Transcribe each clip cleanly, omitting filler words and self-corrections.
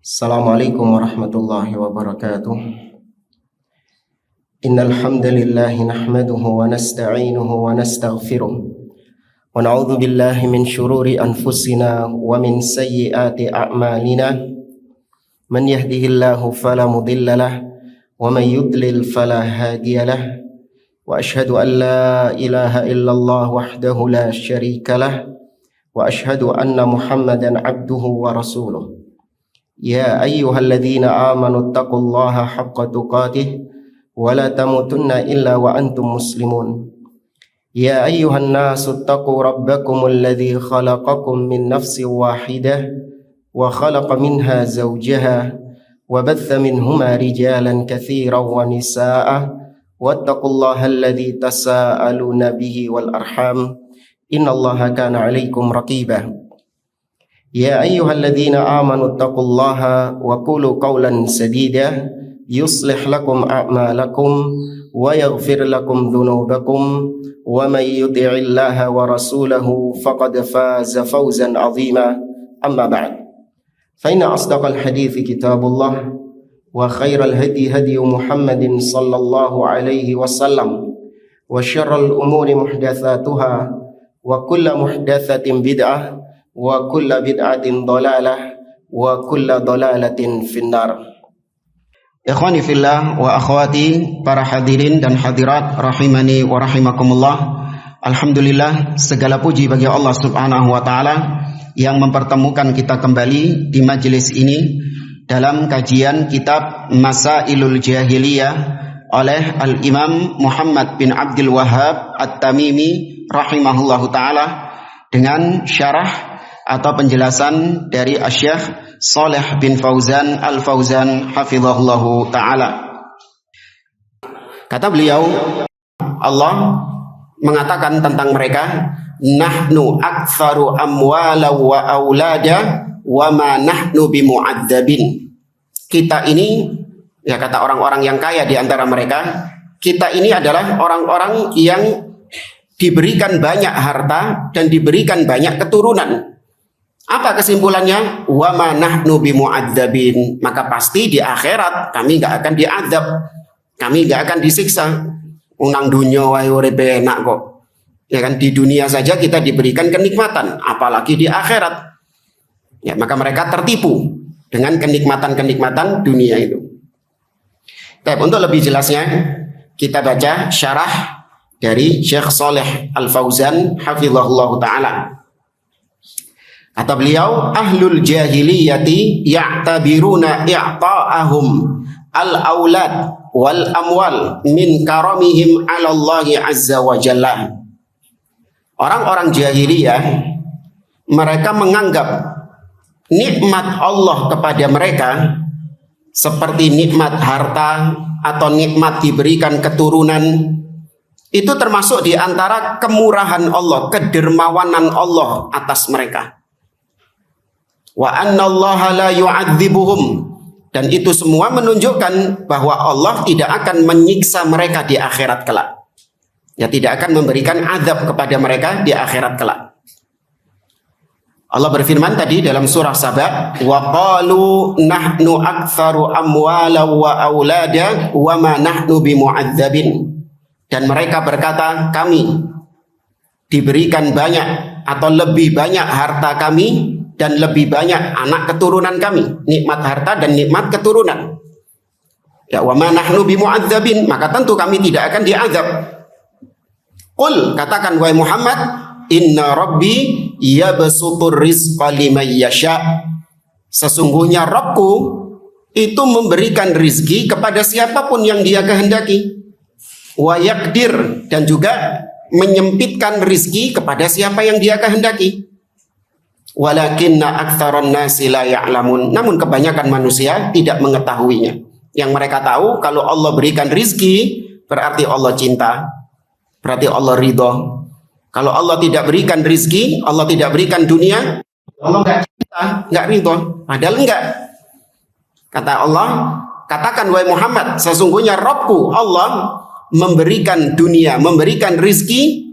Assalamualaikum warahmatullahi wabarakatuh. Innal hamdalillah nahmaduhu wa nasta'inuhu wa nastaghfiruh wa na'udzu billahi min shururi anfusina wa min sayyiati a'malina. Man yahdihillahu fala mudilla lahu wa man yudlil fala hadiya lahu. Wa ashhadu an la ilaha illallah wahdahu la syarika lahu wa ashhadu anna Muhammadan abduhu wa rasuluh. Ya ayyuhalladzina amanu taqullaha haqqa tuqatih wa la tamutunna illa wa antum muslimun. Ya ayyuhan nasu taqu rabbakumul ladzi khalaqakum min nafsin wahidah wa khalaqa minha zawjaha wa batha minhuma rijalan katsiran wa nisaa'a wattaqullaha alladzi tasaaluna bihi wal arham innallaha kana 'alaikum raqiba. Ya ayyuhalladzina amanu taqullaha wa qulu qawlan sadida yuslih lakum a'malakum wa yaghfir lakum dhunubakum wa may yuti'illaha wa rasulahu faqad faza fawzan 'azima. Amma ba'd. Fa inna asdaqal hadithi kitabullah wa khairal hadi hadi Muhammadin sallallahu alaihi wasallam wa syarrul umuri muhdatsatuha wa kullu muhdatsatin bid'ah wa kulla bid'atin dhalalah wa kulla dhalalatin finnar. Ikhwani fillah wa akhwati, para hadirin dan hadirat rahimani wa rahimakumullah. Alhamdulillah, segala puji bagi Allah Subhanahu wa taala yang mempertemukan kita kembali di majelis ini dalam kajian kitab Masailul Jahiliyah oleh Al-Imam Muhammad bin Abdul Wahhab At-Tamimi rahimahullahu taala dengan syarah atau penjelasan dari Asy-Syaikh Shalih bin Fauzan Al-Fauzan hafizahullahu ta'ala. Kata beliau, Allah mengatakan tentang mereka, nahnu aktsaru amwala wa aulada wa ma nahnu bimu'adzabin. Kita ini, ya kata orang-orang yang kaya di antara mereka, kita ini adalah orang-orang yang diberikan banyak harta dan diberikan banyak keturunan. Apa kesimpulannya? Wa ma nahnu bimu'adzabin. Maka pasti di akhirat kami enggak akan diazab. Kami enggak akan disiksa. Unang dunya wae uripe enak kok. Ya kan, di dunia saja kita diberikan kenikmatan, apalagi di akhirat. Ya, maka mereka tertipu dengan kenikmatan-kenikmatan dunia itu. Tapi untuk lebih jelasnya kita baca syarah dari Syekh Shalih Al-Fauzan hafizahullahu taala. Kata beliau, ahlul jahiliyati ya'tabiruna i'ta'ahum al-aulad wal amwal min karamihim 'ala Allah azza wa jalla. Orang-orang jahiliyah, mereka menganggap nikmat Allah kepada mereka seperti nikmat harta atau nikmat diberikan keturunan, itu termasuk di antara kemurahan Allah, kedermawanan Allah atas mereka. Wa annallaha la yu'adzibuhum, dan itu semua menunjukkan bahwa Allah tidak akan menyiksa mereka di akhirat kelak. Ya, tidak akan memberikan azab kepada mereka di akhirat kelak. Allah berfirman tadi dalam surah Saba, wa qalu nahnu aktsaru amwala wa aulada wa ma nahnu bimu'adzabin. Dan mereka berkata, kami diberikan banyak atau lebih banyak harta kami dan lebih banyak anak keturunan kami, nikmat harta dan nikmat keturunan. Ya, wa ma nahnu bimu'adzabin, maka tentu kami tidak akan diazab. Qul, katakan wahai Muhammad, inna rabbi yabsutur rizqa liman yasha. Sesungguhnya Rabbku itu memberikan rizki kepada siapapun yang Dia kehendaki. Wa yaqdir, dan juga menyempitkan rizki kepada siapa yang Dia kehendaki. Walakinna aktsaron nasi la ya'lamun. Namun kebanyakan manusia tidak mengetahuinya. Yang mereka tahu kalau Allah berikan rizki berarti Allah cinta, berarti Allah ridho. Kalau Allah tidak berikan rizki, Allah tidak berikan dunia, Allah enggak cinta, enggak ridho. Padahal enggak. Kata Allah, katakan wahai Muhammad, sesungguhnya Rabbku Allah memberikan dunia, memberikan rizki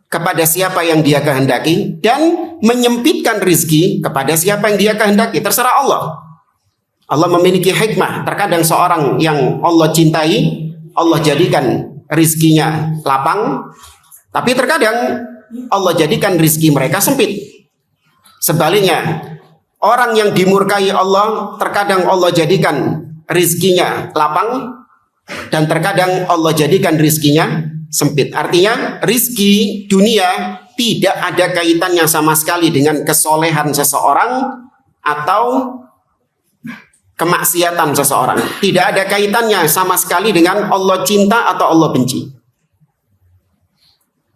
kepada siapa yang Dia kehendaki dan menyempitkan rizki kepada siapa yang Dia kehendaki. Terserah Allah. Allah memiliki hikmah. Terkadang seorang yang Allah cintai, Allah jadikan rizkinya lapang, tapi terkadang Allah jadikan rizki mereka sempit. Sebaliknya, orang yang dimurkai Allah, terkadang Allah jadikan rizkinya lapang, dan terkadang Allah jadikan rizkinya sempit. Artinya rizki dunia tidak ada kaitannya sama sekali dengan kesolehan seseorang atau kemaksiatan seseorang. Tidak ada kaitannya sama sekali dengan Allah cinta atau Allah benci.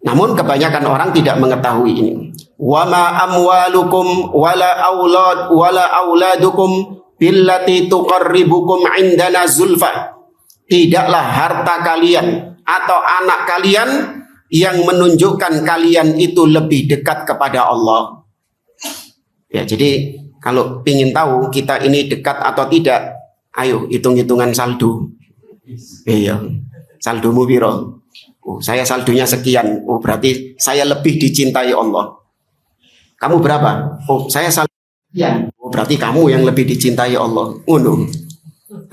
Namun kebanyakan orang tidak mengetahui ini. Wa ma amwalukum wala auladukum billati tuqarribukum indana zulfa. Tidaklah harta kalian atau anak kalian yang menunjukkan kalian itu lebih dekat kepada Allah. Ya, jadi kalau ingin tahu kita ini dekat atau tidak, ayo hitung-hitungan saldo. Iya, saldomu piro? Oh, saya saldonya sekian. Oh, berarti saya lebih dicintai Allah. Kamu berapa? Oh, saya saldo sekian. Oh, berarti kamu yang lebih dicintai Allah.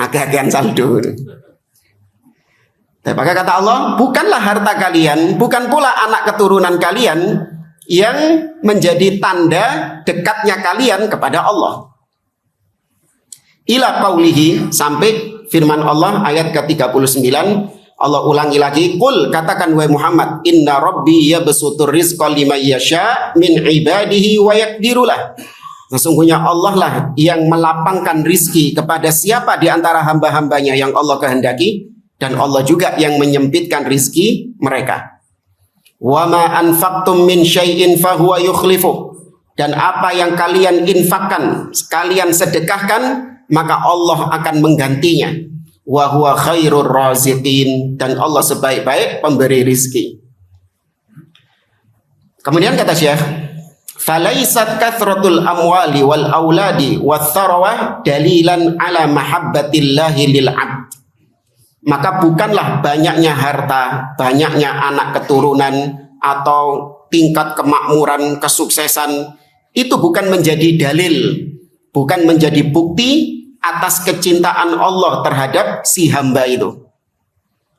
Agak-agian saldo. Tapi kata Allah, bukanlah harta kalian, bukan pula anak keturunan kalian yang menjadi tanda dekatnya kalian kepada Allah. Ila qaulihi, sampai firman Allah ayat ke-39, Allah ulangi lagi, qul, katakan wahai Muhammad, inna rabbi yabsutur rizqa liman yasha min ibadihi wa yaqdirulah. Sesungguhnya Allah lah yang melapangkan rizki kepada siapa di antara hamba-hambanya yang Allah kehendaki, dan Allah juga yang menyempitkan rizki mereka. Wa ma anfaqtum min syai'in fahuwa yukhlifu. Dan apa yang kalian infakkan, kalian sedekahkan, maka Allah akan menggantinya. Wa huwa khairur raziqin. Dan Allah sebaik-baik pemberi rizki. Kemudian kata Syekh, falaisat kathratul amwali wal auladi wath tharawah dalilan ala mahabbatillahi lil 'abd. Maka bukanlah banyaknya harta, banyaknya anak keturunan, atau tingkat kemakmuran, kesuksesan, itu bukan menjadi dalil, bukan menjadi bukti atas kecintaan Allah terhadap si hamba itu.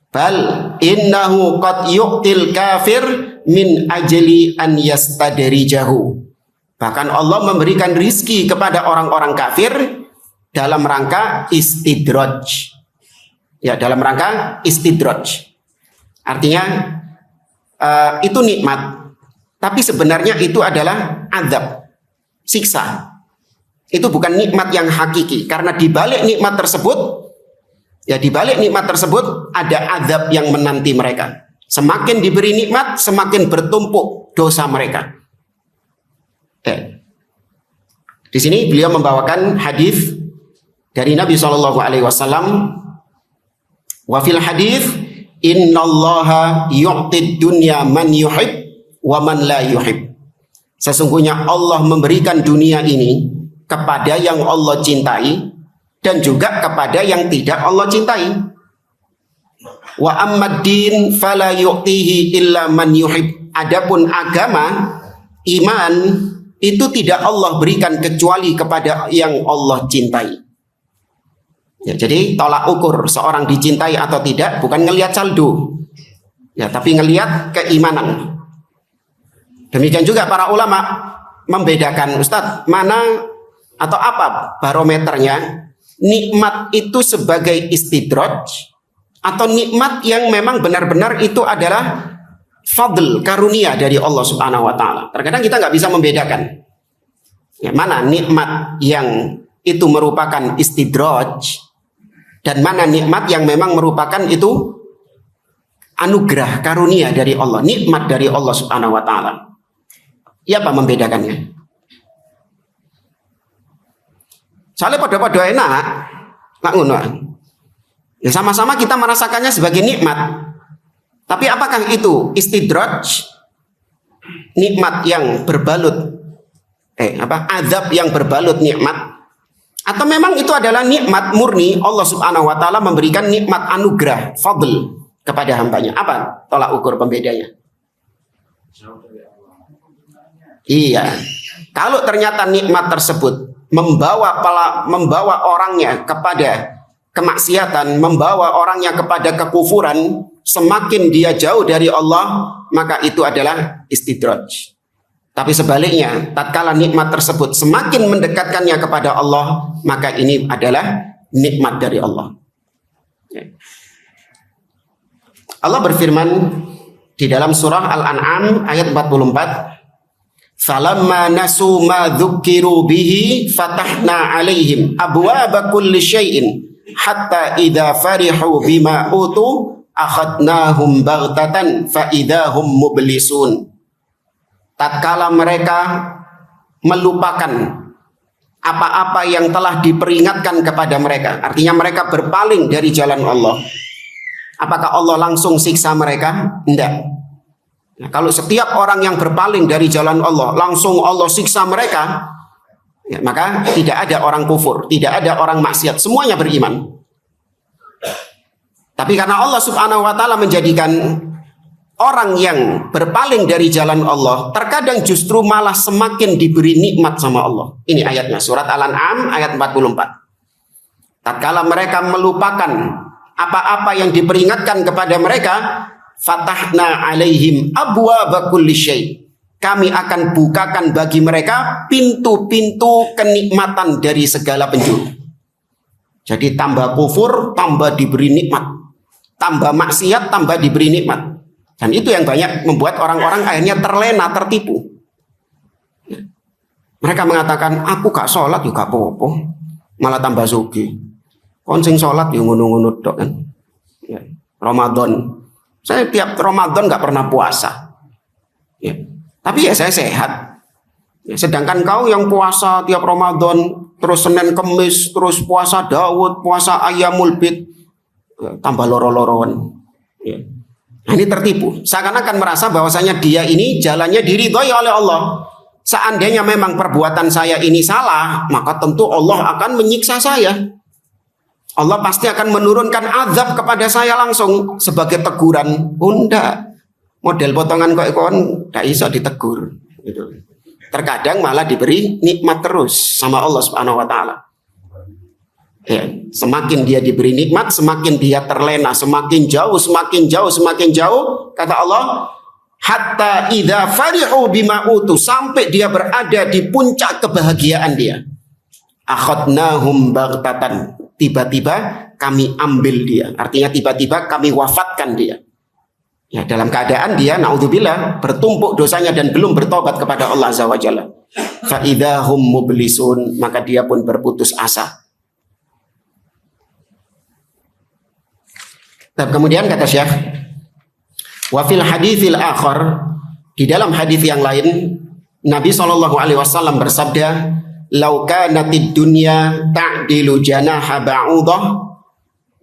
Bal innahu qad yu'til kafir min ajli an yastadrijahu. Bahkan Allah memberikan rizki kepada orang-orang kafir dalam rangka istidraj. Ya, dalam rangka istidraj. Artinya itu nikmat, tapi sebenarnya itu adalah azab, siksa. Itu bukan nikmat yang hakiki, karena di balik nikmat tersebut, ya di balik nikmat tersebut ada azab yang menanti mereka. Semakin diberi nikmat, semakin bertumpuk dosa mereka. Di sini beliau membawakan hadis dari Nabi SAW. Wa fil hadis, innallaha yu'tid dunya man yuhib wa man la yuhib. Sesungguhnya Allah memberikan dunia ini kepada yang Allah cintai dan juga kepada yang tidak Allah cintai. Wa ammad din fala yu'tihi illa man yuhib. Adapun agama, iman, itu tidak Allah berikan kecuali kepada yang Allah cintai. Ya, jadi tolak ukur seorang dicintai atau tidak bukan ngelihat saldo, ya, tapi ngelihat keimanan. Demikian juga para ulama membedakan, Ustadz, mana atau apa barometernya nikmat itu sebagai istidraj atau nikmat yang memang benar-benar itu adalah fadl, karunia dari Allah Subhanahu wa taala. Terkadang kita nggak bisa membedakan. Ya, mana nikmat yang itu merupakan istidraj dan mana nikmat yang memang merupakan itu anugerah, karunia dari Allah, nikmat dari Allah Subhanahu wa taala. Ya, apa membedakannya? Soalnya pada enak, nak ngono. Ya, sama-sama kita merasakannya sebagai nikmat. Tapi apakah itu istidraj, nikmat yang berbalut azab yang berbalut nikmat, atau memang itu adalah nikmat murni Allah Subhanahu wa taala memberikan nikmat anugerah, fadl kepada hambanya? Apa tolak ukur pembedanya? Iya. Kalau ternyata nikmat tersebut membawa orangnya kepada kemaksiatan, membawa orangnya kepada kekufuran, semakin dia jauh dari Allah, maka itu adalah istidraj. Tapi sebaliknya, tatkala nikmat tersebut semakin mendekatkannya kepada Allah, maka ini adalah nikmat dari Allah. Allah berfirman di dalam surah Al-An'am ayat 44, "Falamma nasu ma dzukiru bihi fatahna 'alaihim abwaaba kulli syai'in hatta idza farihu bima utu akhadnahum baghtatan fa idza hum mublisun." Tatkala mereka melupakan apa-apa yang telah diperingatkan kepada mereka, artinya mereka berpaling dari jalan Allah, apakah Allah langsung siksa mereka? Tidak. Nah, kalau setiap orang yang berpaling dari jalan Allah langsung Allah siksa mereka, ya, maka tidak ada orang kufur, tidak ada orang maksiat, semuanya beriman. Tapi karena Allah subhanahu wa ta'ala menjadikan orang yang berpaling dari jalan Allah terkadang justru malah semakin diberi nikmat sama Allah. Ini ayatnya, surat Al-An'am ayat 44. Tatkala mereka melupakan apa-apa yang diperingatkan kepada mereka, fatahna 'alaihim abwaaba kulli syai'. Kami akan bukakan bagi mereka pintu-pintu kenikmatan dari segala penjuru. Jadi tambah kufur, tambah diberi nikmat. Tambah maksiat, tambah diberi nikmat. Dan itu yang banyak membuat orang-orang akhirnya terlena, tertipu. Mereka mengatakan, aku gak sholat juga apa-apa, malah tambah sugih. Kon sing sholat yo ngono-ngono tok kan. Ya. Ramadan. Saya tiap Ramadan gak pernah puasa. Ya. Tapi ya saya sehat. Ya, sedangkan kau yang puasa tiap Ramadan, terus Senin Kemis, terus puasa Daud, puasa Ayyamul Bid, ya, tambah loro-loroan. Ya. Nah, ini tertipu. Seakan-akan merasa bahwasanya dia ini jalannya diridhoi oleh Allah. Seandainya memang perbuatan saya ini salah, maka tentu Allah akan menyiksa saya. Allah pasti akan menurunkan azab kepada saya langsung sebagai teguran. Enggak. Model potongan kok ikon enggak bisa ditegur. Gitu. Terkadang malah diberi nikmat terus sama Allah Subhanahu wa taala. Ya, semakin dia diberi nikmat, semakin dia terlena, semakin jauh, kata Allah, hatta idza farihu bima utu, sampai dia berada di puncak kebahagiaan dia. Akhadnahum baghtatan, tiba-tiba kami ambil dia, artinya tiba-tiba kami wafatkan dia. Ya, dalam keadaan dia naudzubillah bertumpuk dosanya dan belum bertobat kepada Allah Azza wa Jalla. Fa idza hum mublisun, maka dia pun berputus asa. Dan kemudian kata Syekh, wa fil haditsil akhar, di dalam hadis yang lain Nabi SAW bersabda, "Lau kanatid dunya ta'dilu janaha ba'udah,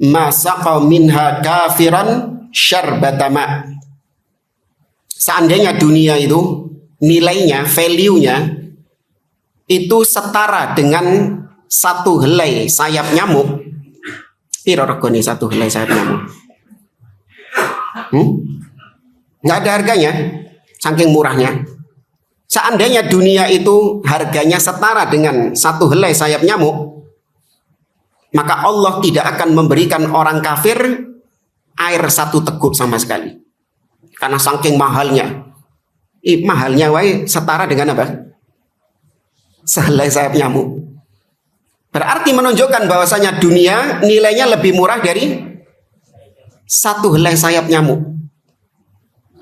ma saqa minha kafiran syarbata ma." Seandainya dunia itu nilainya, value-nya itu setara dengan satu helai sayap nyamuk, piro regane satu helai sayap nyamuk? Nggak ada harganya, saking murahnya. Seandainya dunia itu harganya setara dengan satu helai sayap nyamuk, maka Allah tidak akan memberikan orang kafir air satu teguk sama sekali, karena saking mahalnya. Mahalnya wae setara dengan apa? Sehelai sayap nyamuk. Berarti menunjukkan bahwasanya dunia nilainya lebih murah dari satu helai sayap nyamuk.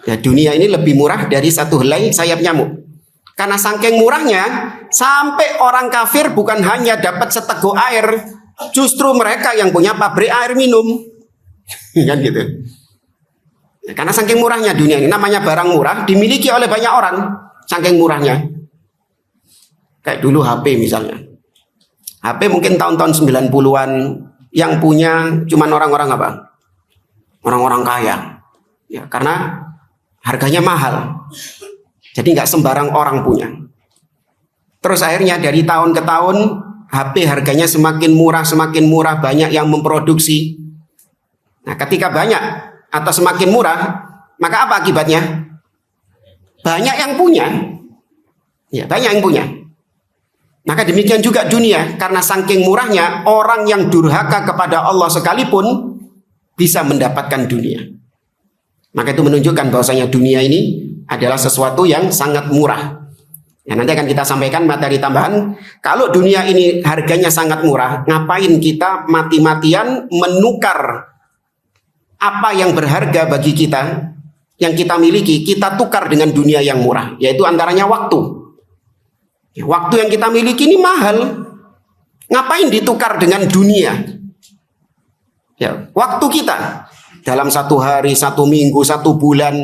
Ya, dunia ini lebih murah dari satu helai sayap nyamuk. Karena saking murahnya, sampai orang kafir bukan hanya dapat seteguk air, justru mereka yang punya pabrik air minum. Kan gitu. Ya, karena saking murahnya dunia ini, namanya barang murah dimiliki oleh banyak orang, saking murahnya. Kayak dulu HP misalnya. HP mungkin tahun-tahun 90-an, yang punya cuman orang-orang apa? Orang-orang kaya. Ya, karena harganya mahal. Jadi nggak sembarang orang punya. Terus akhirnya dari tahun ke tahun HP harganya semakin murah, banyak yang memproduksi. Nah, ketika banyak atau semakin murah, maka apa akibatnya? Banyak yang punya. Ya, banyak yang punya. Maka demikian juga dunia, karena saking murahnya orang yang durhaka kepada Allah sekalipun bisa mendapatkan dunia. Maka itu menunjukkan bahwasanya dunia ini adalah sesuatu yang sangat murah. Ya, nanti akan kita sampaikan materi tambahan. Kalau dunia ini harganya sangat murah, ngapain kita mati-matian menukar apa yang berharga bagi kita, yang kita miliki, kita tukar dengan dunia yang murah, yaitu antaranya waktu. Waktu yang kita miliki ini mahal. Ngapain ditukar dengan dunia? Ya, waktu kita dalam 1 hari, 1 minggu, 1 bulan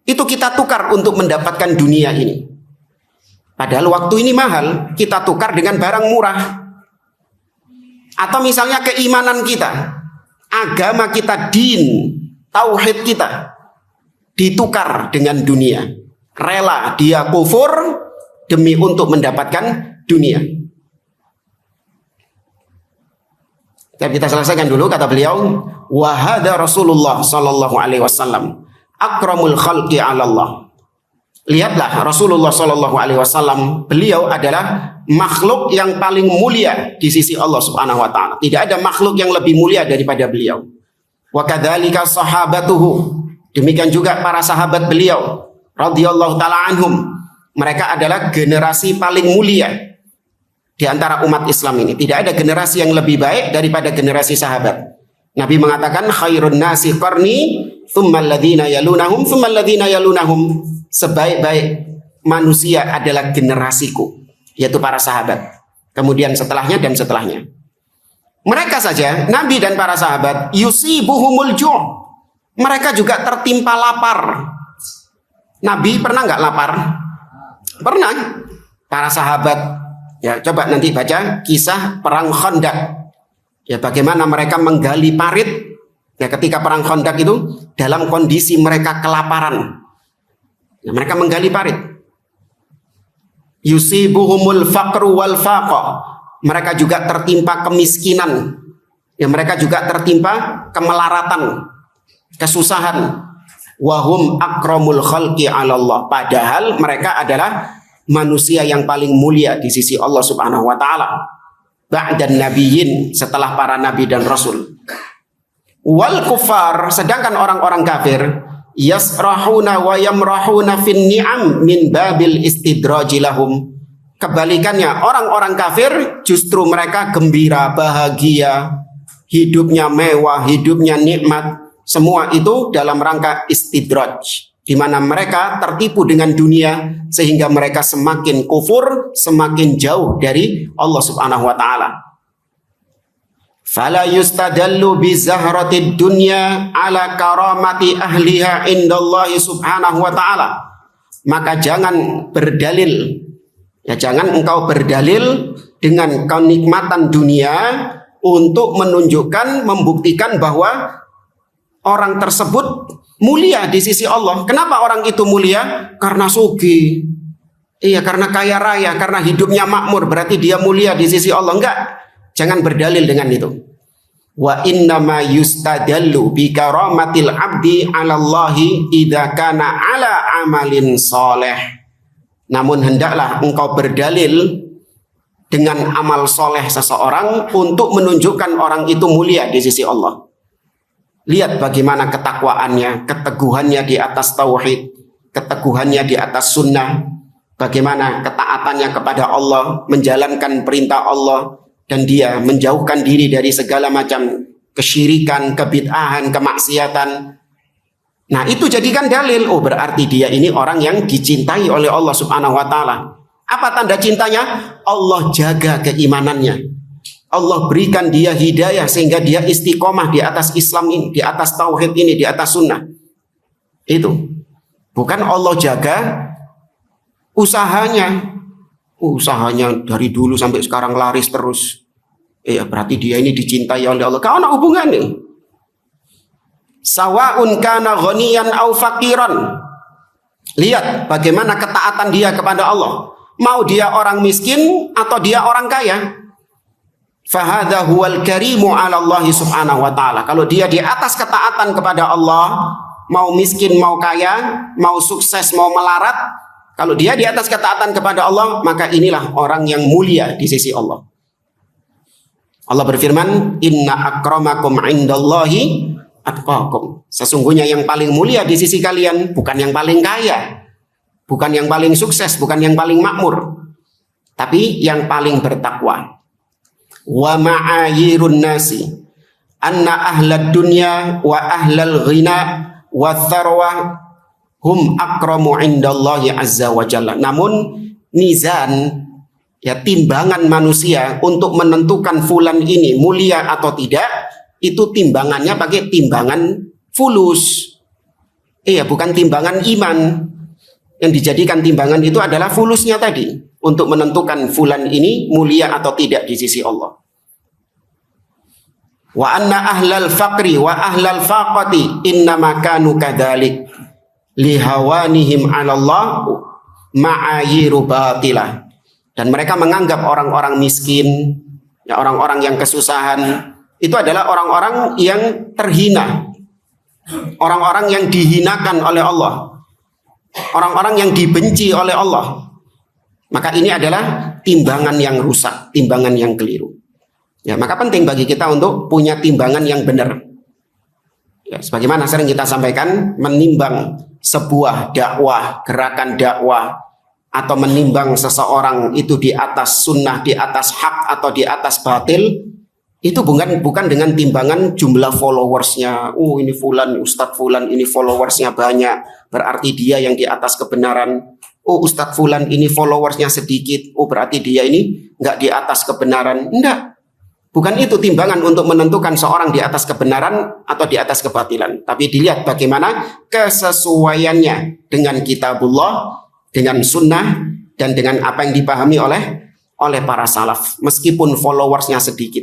itu kita tukar untuk mendapatkan dunia ini. Padahal waktu ini mahal, kita tukar dengan barang murah. Atau misalnya keimanan kita, agama kita, din, tauhid kita ditukar dengan dunia. Rela dia kufur demi untuk mendapatkan dunia. Kita selesaikan dulu, kata beliau, wa hadza Rasulullah sallallahu alaihi wasallam akramul khalqi 'ala Allah. Lihatlah Rasulullah sallallahu alaihi wasallam, beliau adalah makhluk yang paling mulia di sisi Allah Subhanahu wa taala. Tidak ada makhluk yang lebih mulia daripada beliau. Wa kadzalika sahabatuhu. Demikian juga para sahabat beliau radhiyallahu taala anhum. Mereka adalah generasi paling mulia di antara umat Islam ini. Tidak ada generasi yang lebih baik daripada generasi sahabat. Nabi mengatakan khairun nasi qarni, tsumma alladziina yalunahum, tsumma alladziina yalunahum. Sebaik-baik manusia adalah generasiku, yaitu para sahabat. Kemudian setelahnya dan setelahnya. Mereka saja, Nabi dan para sahabat, yusibuhumul ju'. Mereka juga tertimpa lapar. Nabi pernah nggak lapar? Pernah. Para sahabat, ya coba nanti baca kisah perang Khandaq. Ya bagaimana mereka menggali parit. Ya ketika perang Khandaq itu dalam kondisi mereka kelaparan. Ya, mereka menggali parit. Yusibuhumul faqru wal faqa. Mereka juga tertimpa kemiskinan. Ya mereka juga tertimpa kemelaratan, kesusahan. Wahum akramul khalqi 'ala Allah. Padahal mereka adalah manusia yang paling mulia di sisi Allah Subhanahu wa taala. Ba'dan nabiyyin, setelah para nabi dan rasul. Wal kuffar, sedangkan orang-orang kafir, yasrahuna wa yamrahuna fin ni'am min babil istidraji lahum. Kebalikannya, orang-orang kafir justru mereka gembira, bahagia, hidupnya mewah, hidupnya nikmat. Semua itu dalam rangka istidraj, di mana mereka tertipu dengan dunia sehingga mereka semakin kufur, semakin jauh dari Allah Subhanahu wa taala. Fala yustadallu bi zahratid dunya ala karamati ahliha indallahi Subhanahu wa taala. Maka jangan berdalil, ya jangan engkau berdalil dengan kenikmatan dunia untuk menunjukkan, membuktikan bahwa orang tersebut mulia di sisi Allah. Kenapa orang itu mulia? Karena sugih. Iya, karena kaya raya, karena hidupnya makmur, berarti dia mulia di sisi Allah. Enggak. Jangan berdalil dengan itu. Wa innama yustadallu bi karamatil abdi 'ala Allahi idza kana 'ala amalin soleh. Namun hendaklah engkau berdalil dengan amal soleh seseorang untuk menunjukkan orang itu mulia di sisi Allah. Lihat bagaimana ketakwaannya, keteguhannya di atas tauhid, keteguhannya di atas sunnah, bagaimana ketaatannya kepada Allah, menjalankan perintah Allah, dan dia menjauhkan diri dari segala macam kesyirikan, kebid'ahan, kemaksiatan. Nah itu jadikan dalil, oh berarti dia ini orang yang dicintai oleh Allah Subhanahu wa taala. Apa tanda cintanya? Allah jaga keimanannya. Allah berikan dia hidayah sehingga dia istiqomah di atas Islam ini, di atas tauhid ini, di atas sunnah. Itu. Bukan Allah jaga usahanya. Usahanya dari dulu sampai sekarang laris terus. Berarti dia ini dicintai oleh Allah. Kau nak hubungan nih? Sawa'un kana ghaniyan au faqiran. Lihat bagaimana ketaatan dia kepada Allah. Mau dia orang miskin atau dia orang kaya. Fahadha huwal karimu 'ala Allah Subhanahu wa taala. Kalau dia di atas ketaatan kepada Allah, mau miskin mau kaya, mau sukses mau melarat, Kalau dia di atas ketaatan kepada Allah, maka inilah orang yang mulia di sisi Allah. Allah berfirman, "Inna akramakum indallahi atqakum." Sesungguhnya yang paling mulia di sisi kalian bukan yang paling kaya, bukan yang paling sukses, bukan yang paling makmur, tapi yang paling bertakwa. Wa ma'ayirun nasi anna ahlad dunya wa ahlal ghina wa tharwa hum akramu indallahi azza wa jalla. Namun mizan, ya timbangan manusia untuk menentukan fulan ini mulia atau tidak, itu timbangannya pakai timbangan fulus. Bukan timbangan iman. Yang dijadikan timbangan itu adalah fulusnya tadi, untuk menentukan fulan ini mulia atau tidak di sisi Allah. Wa anna ahlal faqri wa ahlal faqati innama kanu kadzalik lihawanihim 'ala Allah ma'ayiru batilah. Dan mereka menganggap orang-orang miskin, ya orang-orang yang kesusahan, itu adalah orang-orang yang terhina, orang-orang yang dihinakan oleh Allah, orang-orang yang dibenci oleh Allah. Maka ini adalah timbangan yang rusak, timbangan yang keliru. Ya, maka penting bagi kita untuk punya timbangan yang benar. Ya, sebagaimana sering kita sampaikan, menimbang sebuah dakwah, gerakan dakwah, atau menimbang seseorang itu di atas sunnah, di atas hak, atau di atas batil, itu bukan dengan timbangan jumlah followersnya. Ini fulan, Ustadz fulan, ini followersnya banyak, berarti dia yang di atas kebenaran. Ustadz fulan ini followersnya sedikit, berarti dia ini nggak di atas kebenaran. Enggak. Bukan itu timbangan untuk menentukan seorang di atas kebenaran atau di atas kebatilan. Tapi dilihat bagaimana kesesuaiannya dengan kitabullah, dengan sunnah, dan dengan apa yang dipahami oleh para salaf. Meskipun followersnya sedikit.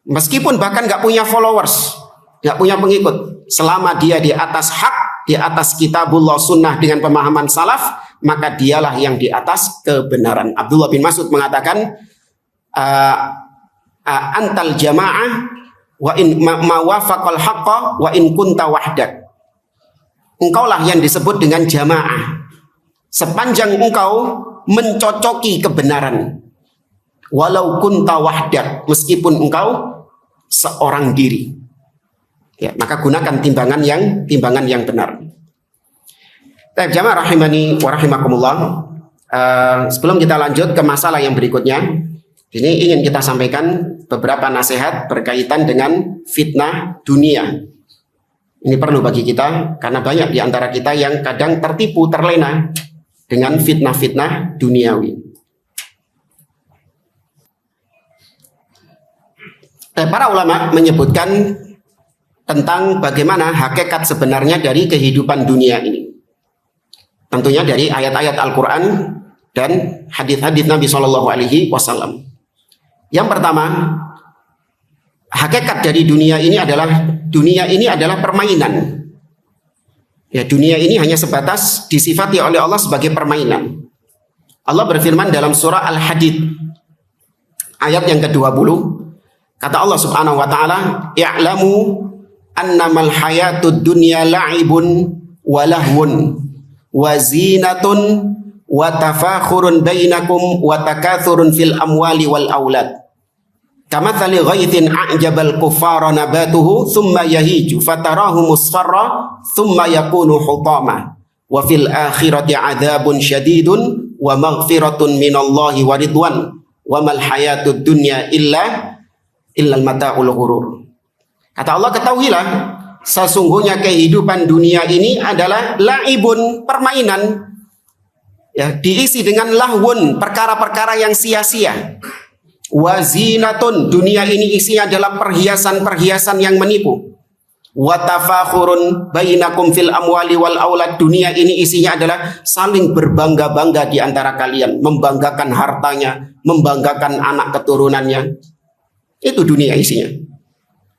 Meskipun bahkan gak punya followers, gak punya pengikut. Selama dia di atas hak, di atas kitabullah sunnah dengan pemahaman salaf, maka dialah yang di atas kebenaran. Abdullah bin Mas'ud mengatakan, antal jamaah wa in mawafaqal haqqa wa in kunta wahdak. Engkaulah yang disebut dengan jamaah sepanjang engkau mencocoki kebenaran, walau kunta wahdak, meskipun engkau seorang diri. Ya, maka gunakan timbangan yang benar. Baik, jamaah rahimani wa rahimakumullah. Sebelum kita lanjut ke masalah yang berikutnya, ini ingin kita sampaikan beberapa nasihat berkaitan dengan fitnah dunia. Ini perlu bagi kita karena banyak di antara kita yang kadang tertipu, terlena dengan fitnah-fitnah duniawi. Para ulama menyebutkan tentang bagaimana hakikat sebenarnya dari kehidupan dunia ini. Tentunya dari ayat-ayat Al-Quran dan hadis-hadis Nabi SAW. Yang pertama, hakikat dari dunia ini adalah permainan. Ya, dunia ini hanya sebatas disifati oleh Allah sebagai permainan. Allah berfirman dalam surah Al-Hadid ayat yang ke-20, kata Allah Subhanahu wa taala, "I'lamu annamal hayatud dunya la'ibun wa lahwun wa zinatun wa tafakhurun bainakum wa takathurun fil amwali wal aulad. Kamathali ghaithin a'jabal kuffara nabatuhu thumma yahiju fatarahu musfarra thumma yakunu hutama wa fil akhirati adzabun syadidun wa maghfiratun minallahi wa ridwan wa mal hayatud dunya illa al-mata'ul ghurur." Kata Allah, ketahuilah sesungguhnya kehidupan dunia ini adalah laibun, permainan, ya, diisi dengan lahwun, perkara-perkara yang sia-sia. Wazinatun, dunia ini isinya adalah perhiasan-perhiasan yang menipu. Watafakhurun bainakum fil amwali wal aulad, dunia ini isinya adalah saling berbangga-bangga di antara kalian, membanggakan hartanya, membanggakan anak keturunannya. Itu dunia isinya.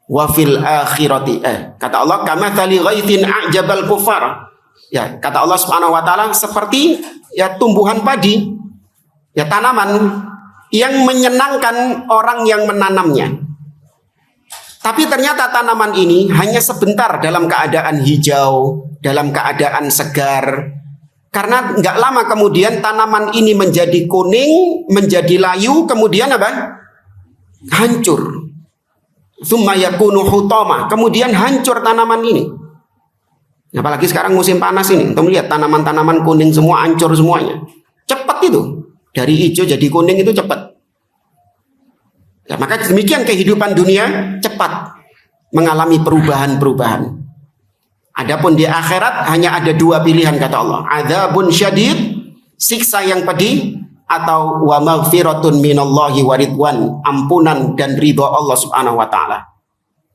Wa fil akhirati, kata Allah, kamathali ghaithin a'jabal kuffar. Ya, kata Allah Subhanahu wa taala, seperti ya tumbuhan padi, ya tanaman yang menyenangkan orang yang menanamnya. Tapi ternyata tanaman ini hanya sebentar dalam keadaan hijau, dalam keadaan segar. Karena nggak lama kemudian tanaman ini menjadi kuning, menjadi layu, kemudian apa? Hancur. Tsumma yakunu hutama, kemudian hancur tanaman ini. Apalagi sekarang musim panas ini, kita melihat tanaman-tanaman kuning semua hancur semuanya. Cepat itu, dari hijau jadi kuning itu cepat. Ya, maka demikian kehidupan dunia cepat mengalami perubahan-perubahan. Adapun di akhirat hanya ada dua pilihan kata Allah. Adzabun syadid, siksa yang pedih, atau wa maghfiratun minallahi wa ridwan, ampunan dan ridha Allah Subhanahu wa taala.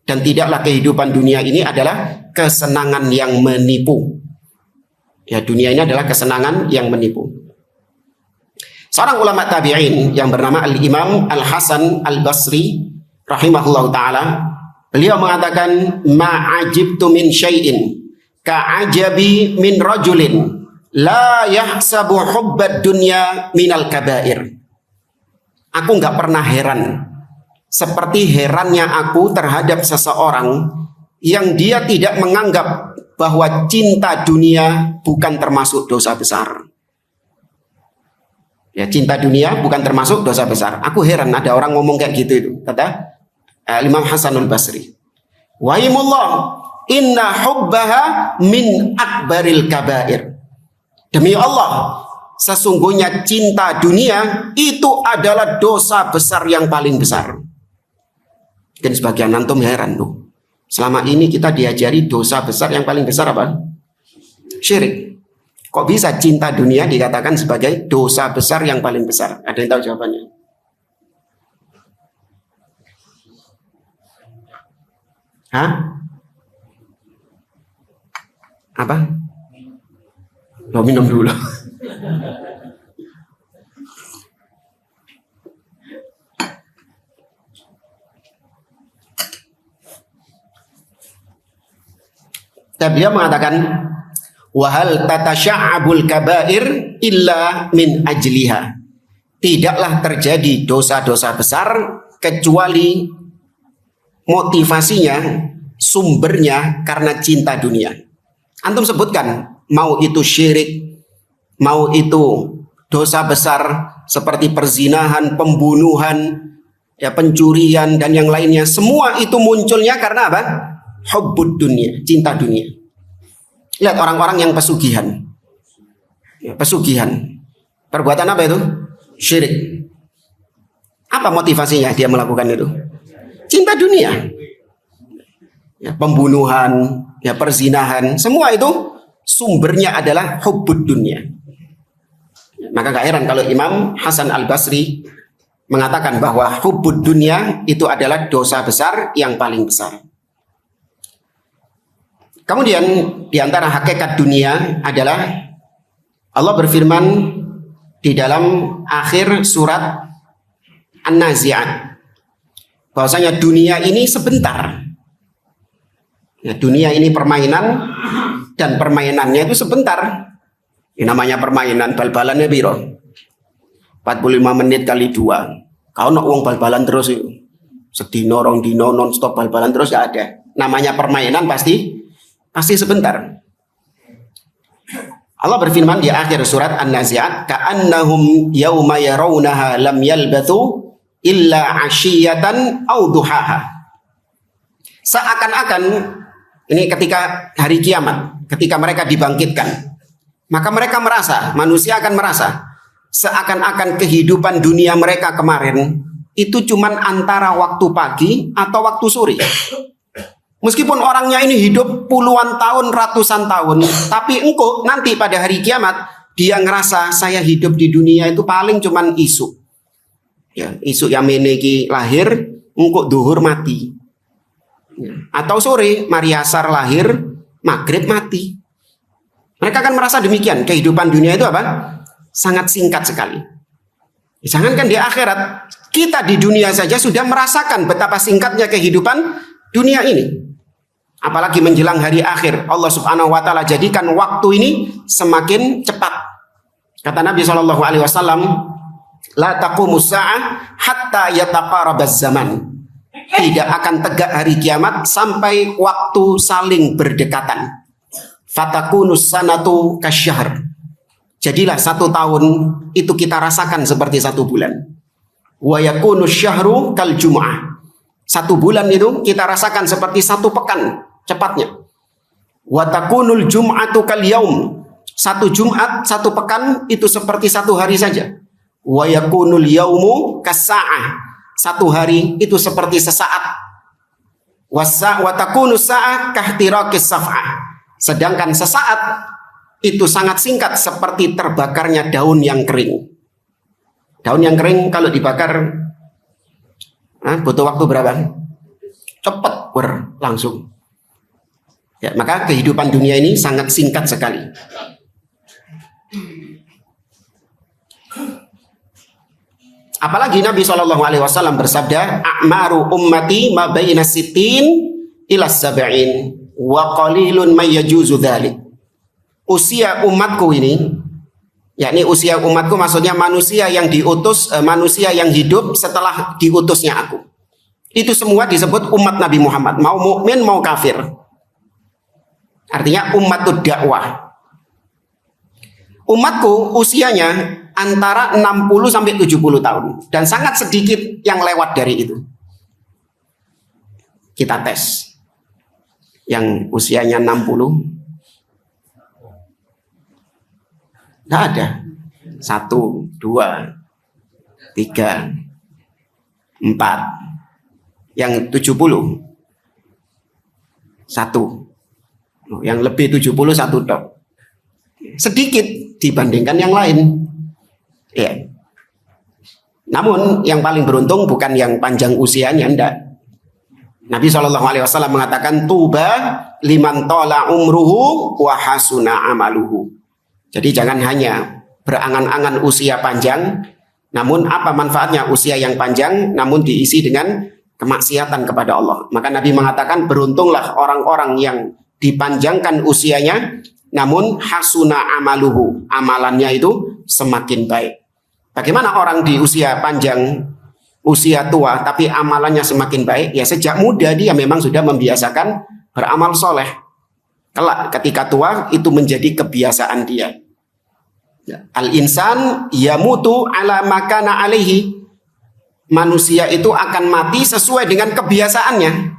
Dan tidaklah kehidupan dunia ini adalah kesenangan yang menipu. Ya, dunia ini adalah kesenangan yang menipu. Seorang ulama tabi'in yang bernama Al-Imam Al-Hasan Al-Basri rahimahullah ta'ala, beliau mengatakan, ma'ajibtu min syai'in ka'ajabi min rajulin la yahsabu hubbad dunya minal kabair. Aku nggak pernah heran seperti herannya aku terhadap seseorang yang dia tidak menganggap bahwa cinta dunia bukan termasuk dosa besar. Ya, cinta dunia bukan termasuk dosa besar. Aku heran ada orang ngomong kayak gitu itu, kata Imam Hasanul Basri. Wahimullah, inna hubbaha min akbaril kabair. Demi Allah, sesungguhnya cinta dunia itu adalah dosa besar yang paling besar. Dan sebagian antum heran tuh. Selama ini kita diajari dosa besar yang paling besar apa? Syirik. Kok bisa cinta dunia dikatakan sebagai dosa besar yang paling besar? Ada yang tahu jawabannya? Hah? Apa? Lo minum dulu. Dia mengatakan, wahal tatasya'abul kabair illa min ajliha. Tidaklah terjadi dosa-dosa besar kecuali motivasinya, sumbernya karena cinta dunia. Antum sebutkan, mau itu syirik, mau itu dosa besar seperti perzinahan, pembunuhan, ya pencurian dan yang lainnya. Semua itu munculnya karena apa? Hubbud dunia, cinta dunia. Lihat orang-orang yang pesugihan. Ya, pesugihan. Perbuatan apa itu? Syirik. Apa motivasinya dia melakukan itu? Cinta dunia. Ya, pembunuhan, ya perzinahan, semua itu sumbernya adalah hubbud dunia. Maka gak heran kalau Imam Hasan Al-Basri mengatakan bahwa hubbud dunia itu adalah dosa besar yang paling besar. Kemudian di antara hakikat dunia adalah Allah berfirman di dalam akhir surat An-Nazi'at bahwasanya dunia ini sebentar. Ya, dunia ini permainan dan permainannya itu sebentar. Ini namanya permainan, bal-balannya biro 45 menit kali 2. Kau nak uang bal-balan terus itu. Sedino rong dino non stop bal-balan terus gak ada. Namanya permainan pasti sebentar. Allah berfirman di akhir surat An-Nazi'at, ka'annahum yauma yarawnaha lam yalbathu illa 'ashiyatan aw duhaha. Seakan-akan ini ketika hari kiamat, ketika mereka dibangkitkan, maka mereka merasa, manusia akan merasa seakan-akan kehidupan dunia mereka kemarin itu cuman antara waktu pagi atau waktu sore. Meskipun orangnya ini hidup puluhan tahun, ratusan tahun, tapi engkau nanti pada hari kiamat dia ngerasa saya hidup di dunia itu paling cuman isu. Ya, isu yang meneki lahir, engkau duhur mati. Ya. Atau sore, mari asar lahir, maghrib mati. Mereka akan merasa demikian. Kehidupan dunia itu apa? Sangat singkat sekali. Jangankan di akhirat, kita di dunia saja sudah merasakan betapa singkatnya kehidupan dunia ini. Apalagi menjelang hari akhir, Allah Subhanahu wa taala jadikan waktu ini semakin cepat. Kata Nabi SAW, la taqumus sa'ah hatta yataqarabaz zaman. Tidak akan tegak hari kiamat sampai waktu saling berdekatan. Fatakunus sanatu kasyahr. jadilah 1 tahun itu kita rasakan seperti 1 bulan. Wa yakunu syahru kal jum'ah. 1 bulan itu kita rasakan seperti 1 pekan cepatnya. Wa takunul jum'atu kal yaum. 1 Jumat, 1 pekan itu seperti 1 hari saja. Wa yakunul yaumu kasa'ah. 1 hari itu seperti sesaat. Wa takunu sa'ah kahtirakis saf'ah. Sedangkan sesaat itu sangat singkat seperti terbakarnya daun yang kering. Daun yang kering kalau dibakar butuh waktu berapa? Cepat langsung. Ya, maka kehidupan dunia ini sangat singkat sekali. Apalagi Nabi SAW bersabda, a'maru ummati ma baina sittin ila sab'in wa qalilun may yajuzu dzalik. Usia umatku ini, yakni usia umatku maksudnya manusia yang diutus, manusia yang hidup setelah diutusnya aku. Itu semua disebut umat Nabi Muhammad, mau mukmin mau kafir. Artinya ummatud dakwah. Umatku usianya antara 60 sampai 70 tahun dan sangat sedikit yang lewat dari itu. Kita tes. Yang usianya 60 enggak ada. 1, 2, 3, 4. Yang 70 1. Yang lebih 70 1 tok. Sedikit dibandingkan yang lain. Ya. Namun yang paling beruntung bukan yang panjang usianya, enggak. Nabi SAW mengatakan tuba liman tola umruhu wa hasuna amaluhu. Jadi jangan hanya berangan-angan usia panjang, namun apa manfaatnya usia yang panjang namun diisi dengan kemaksiatan kepada Allah. Maka Nabi mengatakan beruntunglah orang-orang yang dipanjangkan usianya namun hasuna amaluhu, amalannya itu semakin baik. Bagaimana orang di usia panjang, usia tua tapi amalannya semakin baik? Ya sejak muda dia memang sudah membiasakan beramal soleh. Kelak ketika tua itu menjadi kebiasaan dia. Al-insan yamutu ala makana alaihi. Manusia itu akan mati sesuai dengan kebiasaannya.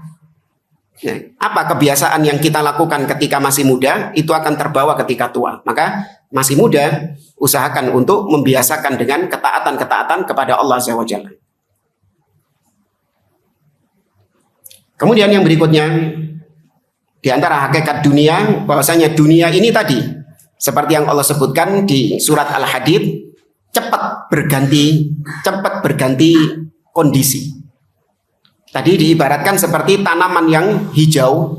Ya, apa kebiasaan yang kita lakukan ketika masih muda itu akan terbawa ketika tua. Maka masih muda usahakan untuk membiasakan dengan ketaatan-ketaatan kepada Allah Azza wa Jalla. Kemudian yang berikutnya, di antara hakikat dunia, bahwasanya dunia ini tadi seperti yang Allah sebutkan di surat Al-Hadid, cepat berganti kondisi. Tadi diibaratkan seperti tanaman yang hijau,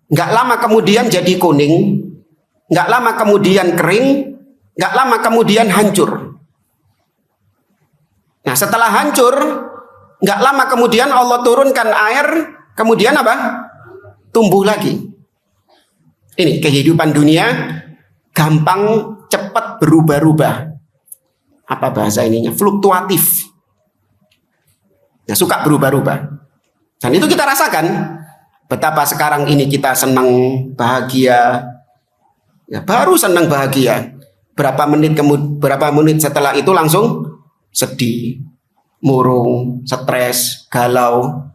nggak lama kemudian jadi kuning, nggak lama kemudian kering, nggak lama kemudian hancur. Nah setelah hancur, nggak lama kemudian Allah turunkan air, kemudian apa? Tumbuh lagi. Ini kehidupan dunia gampang cepat berubah-ubah. Apa bahasa ininya? Fluktuatif. Ya, suka berubah-ubah. Dan itu kita rasakan. Betapa sekarang ini kita senang, bahagia. Ya, baru senang bahagia. Berapa menit setelah itu langsung sedih, murung, stres, galau.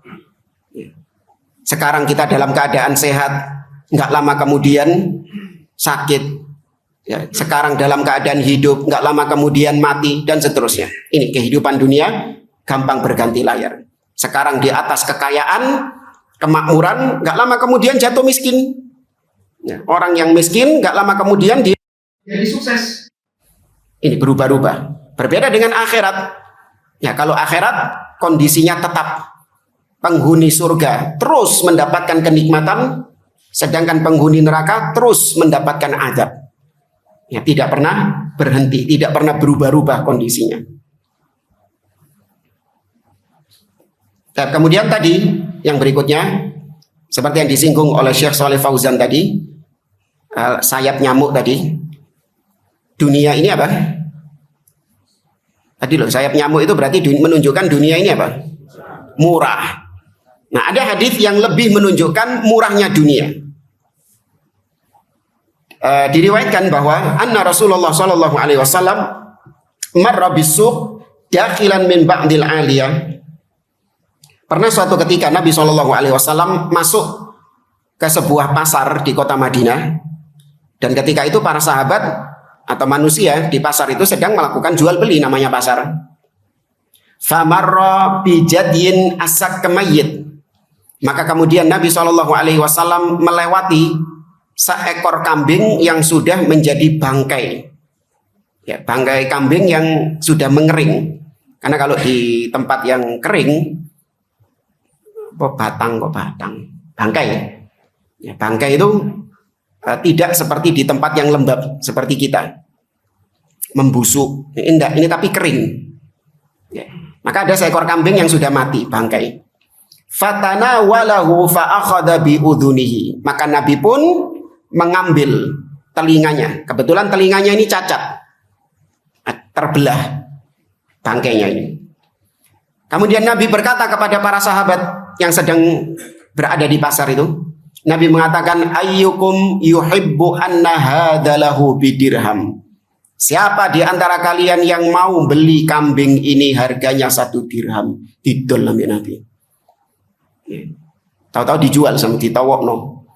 Sekarang kita dalam keadaan sehat, nggak lama kemudian sakit. Ya, sekarang dalam keadaan hidup, nggak lama kemudian mati, dan seterusnya. Ini kehidupan dunia gampang berganti layar. Sekarang di atas kekayaan, kemakmuran, nggak lama kemudian jatuh miskin. Ya, orang yang miskin nggak lama kemudian dia jadi sukses. Ini berubah-ubah. Berbeda dengan akhirat. Ya, kalau akhirat kondisinya tetap. Penghuni surga terus mendapatkan kenikmatan, sedangkan penghuni neraka terus mendapatkan azab. Ya, tidak pernah berhenti, tidak pernah berubah-ubah kondisinya. Dan kemudian tadi yang berikutnya seperti yang disinggung oleh Syekh Shalih Fauzan tadi, sayap nyamuk tadi. Dunia ini apa? Tadi loh, sayap nyamuk itu berarti menunjukkan dunia ini apa? Murah. Nah, ada hadis yang lebih menunjukkan murahnya dunia. diriwayatkan bahwa anna Rasulullah sallallahu alaihi wasallam marra bisuq dakhilan min ba'dil aliyah. Pernah suatu ketika Nabi sallallahu alaihi wasallam masuk ke sebuah pasar di kota Madinah, dan ketika itu para sahabat atau manusia di pasar itu sedang melakukan jual beli, namanya pasar. Famarra bijadyin asak kemayyit. Maka kemudian Nabi sallallahu alaihi wasallam melewati seekor kambing yang sudah menjadi bangkai. Ya, bangkai kambing yang sudah mengering. Karena kalau di tempat yang kering, batang, bangkai. Ya, bangkai itu tidak seperti di tempat yang lembab seperti kita, membusuk. Ini tapi kering. Ya. Maka ada seekor kambing yang sudah mati, bangkai. Fatana walahu fa'akhadha biudhunihi. Maka Nabi pun mengambil telinganya. Kebetulan telinganya ini cacat, terbelah bangkainya ini. Kemudian Nabi berkata kepada para sahabat yang sedang berada di pasar itu, Nabi mengatakan, ayyukum yuhibbu anna hadalahu bidirham. Siapa di antara kalian yang mau beli kambing ini harganya 1 dirham? Didol Nabi. Tahu-tahu dijual sama ditawakno.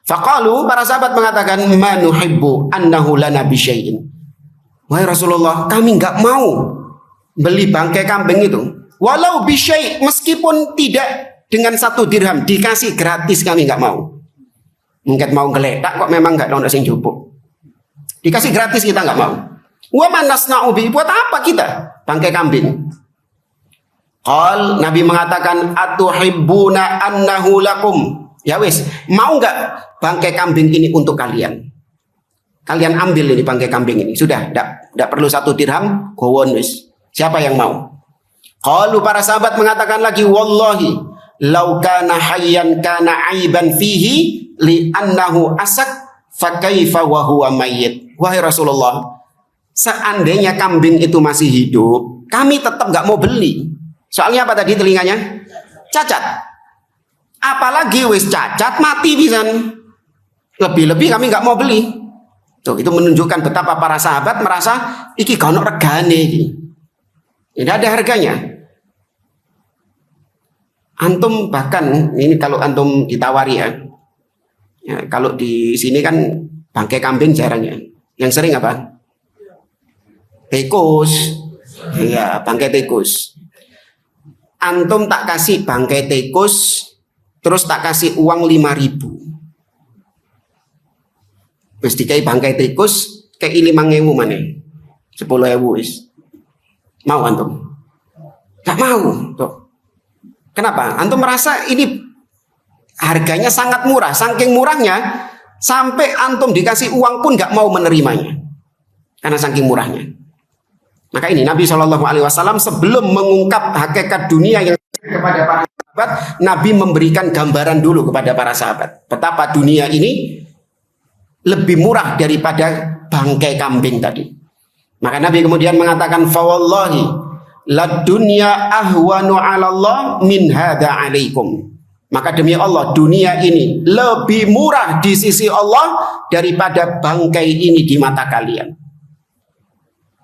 Faqalu, para sahabat mengatakan, ma nuhibbu annahu lana bisyai'in. Wahai Rasulullah, kami enggak mau beli bangkai kambing itu. Walau bisyai', meskipun tidak dengan 1 dirham, dikasih gratis kami enggak mau. Mungkin mau geletak kok, memang enggak ono sing jupuk. Dikasih gratis kita enggak mau. Wa manasna'u bi, buat apa kita bangkai kambing? Qal, Nabi mengatakan, atuhibbuna annahu lakum. Ya wis, mau enggak bangkai kambing ini untuk kalian? Kalian ambil ini bangkai kambing ini. Sudah, enggak perlu 1 dirham, gowon wis. Siapa yang mau? Qalu, para sahabat mengatakan lagi, wallahi law kana hayyan kana aiban fihi li annahu asak fa kaifa wa huwa mayyit. Wahai Rasulullah, seandainya kambing itu masih hidup, kami tetap enggak mau beli. Soalnya apa tadi telinganya? Cacat. Apalagi wis cacat, mati pisan. Lebih-lebih kami enggak mau beli. Tuh, itu menunjukkan betapa para sahabat merasa iki gak ono regane iki. Tidak ada harganya. Antum bahkan ini kalau antum ditawari ya, kalau di sini kan bangkai kambing jarang ya. Yang sering apa? Tikus. Iya, bangkai tikus. Antum tak kasih bangkai tikus, terus tak kasih uang 5.000. Wis dikai bangkai tikus, kayak 5.000 mana? 10.000 wis. Mau antum? Gak mau. Tuh. Kenapa? Antum merasa ini harganya sangat murah, saking murahnya sampai antum dikasih uang pun gak mau menerimanya, karena saking murahnya. Maka ini Nabi SAW sebelum mengungkap hakikat dunia yang kepada para sahabat, Nabi memberikan gambaran dulu kepada para sahabat betapa dunia ini lebih murah daripada bangkai kambing tadi. Maka Nabi kemudian mengatakan, fawallahi la dunya ahwanu 'ala Allah min hadza 'alaikum. Maka demi Allah, dunia ini lebih murah di sisi Allah daripada bangkai ini di mata kalian.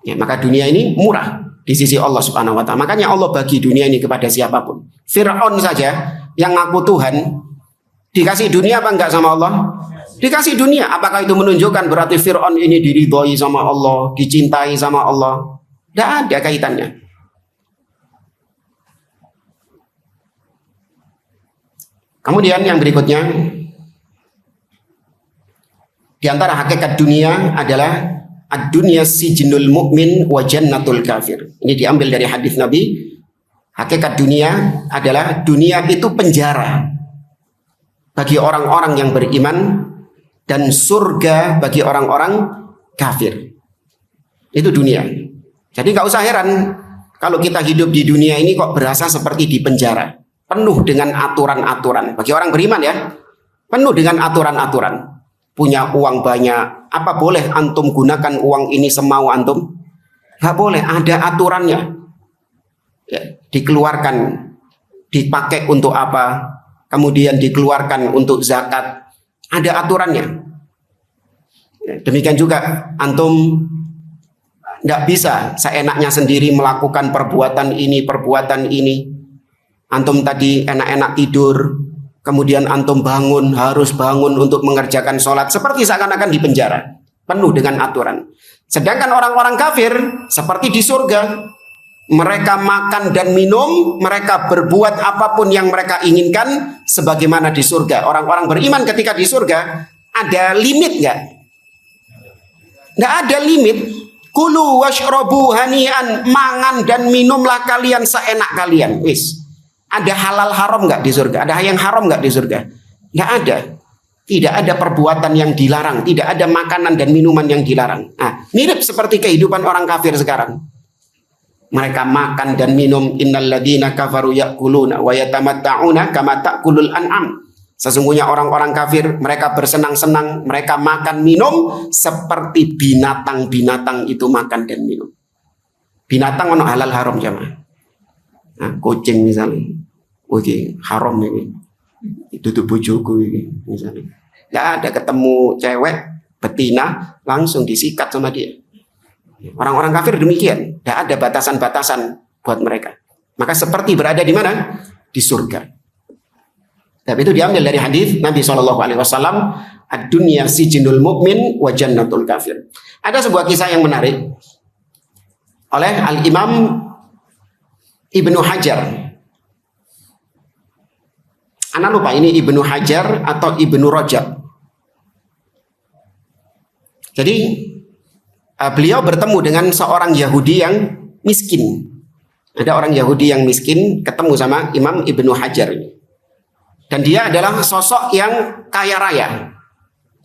Ya, maka dunia ini murah di sisi Allah Subhanahu wa taala. Makanya Allah bagi dunia ini kepada siapapun. Fir'aun saja yang ngaku Tuhan dikasih dunia apa enggak sama Allah? Dikasih dunia. Apakah itu menunjukkan berarti Fir'aun ini diridhoi sama Allah, dicintai sama Allah? Tidak ada kaitannya. Kemudian yang berikutnya, di antara hakikat dunia adalah ad-dunya sijnul mu'min wa jannatul kafir. Ini diambil dari hadis Nabi. Hakikat dunia adalah dunia itu penjara bagi orang-orang yang beriman dan surga bagi orang-orang kafir. Itu dunia. Jadi nggak usah heran kalau kita hidup di dunia ini kok berasa seperti di penjara. Penuh dengan aturan-aturan. Bagi orang beriman ya, penuh dengan aturan-aturan. Punya uang banyak, apa boleh antum gunakan uang ini semau antum? Gak boleh, ada aturannya. Ya, dikeluarkan, dipakai untuk apa? Kemudian dikeluarkan untuk zakat. Ada aturannya. Demikian juga antum tidak bisa seenaknya sendiri melakukan perbuatan ini. Antum tadi enak-enak tidur, kemudian antum harus bangun untuk mengerjakan sholat, seperti seakan-akan di penjara, penuh dengan aturan. Sedangkan orang-orang kafir seperti di surga, mereka makan dan minum, mereka berbuat apapun yang mereka inginkan sebagaimana di surga. Orang-orang beriman ketika di surga ada limit nggak? Nggak ada limit. Kulu washrobu hanian, mangan dan minumlah kalian seenak kalian. Wis. Ada halal haram nggak di surga? Ada yang haram nggak di surga? Nggak ada. Tidak ada perbuatan yang dilarang, tidak ada makanan dan minuman yang dilarang. Nah, mirip seperti kehidupan orang kafir sekarang. Mereka makan dan minum. Innalladzina kafaru ya'kuluna wa yatamatta'una kama ta'kulul an'am. Sesungguhnya orang-orang kafir, mereka bersenang-senang, mereka makan minum seperti binatang-binatang itu makan dan minum. Binatang ono halal haram jamaah. Nah, kucing misalnya, oke, haram ini. Itu tuh bojoku ini misalnya. Nggak ada ketemu cewek betina langsung disikat sama dia. Orang-orang kafir demikian, tidak ada batasan-batasan buat mereka. Maka seperti berada di mana? Di surga. Tapi itu diambil dari hadis Nabi SAW, ad-dunya sijinul mu'min wa jannatul kafir. Ada sebuah kisah yang menarik oleh Al-Imam Ibnu Hajar. Ana lupa ini Ibnu Hajar atau Ibnu Rajab. Jadi beliau bertemu dengan seorang Yahudi yang miskin. Ada orang Yahudi yang miskin ketemu sama Imam Ibnu Hajar ini. Dan dia adalah sosok yang kaya raya.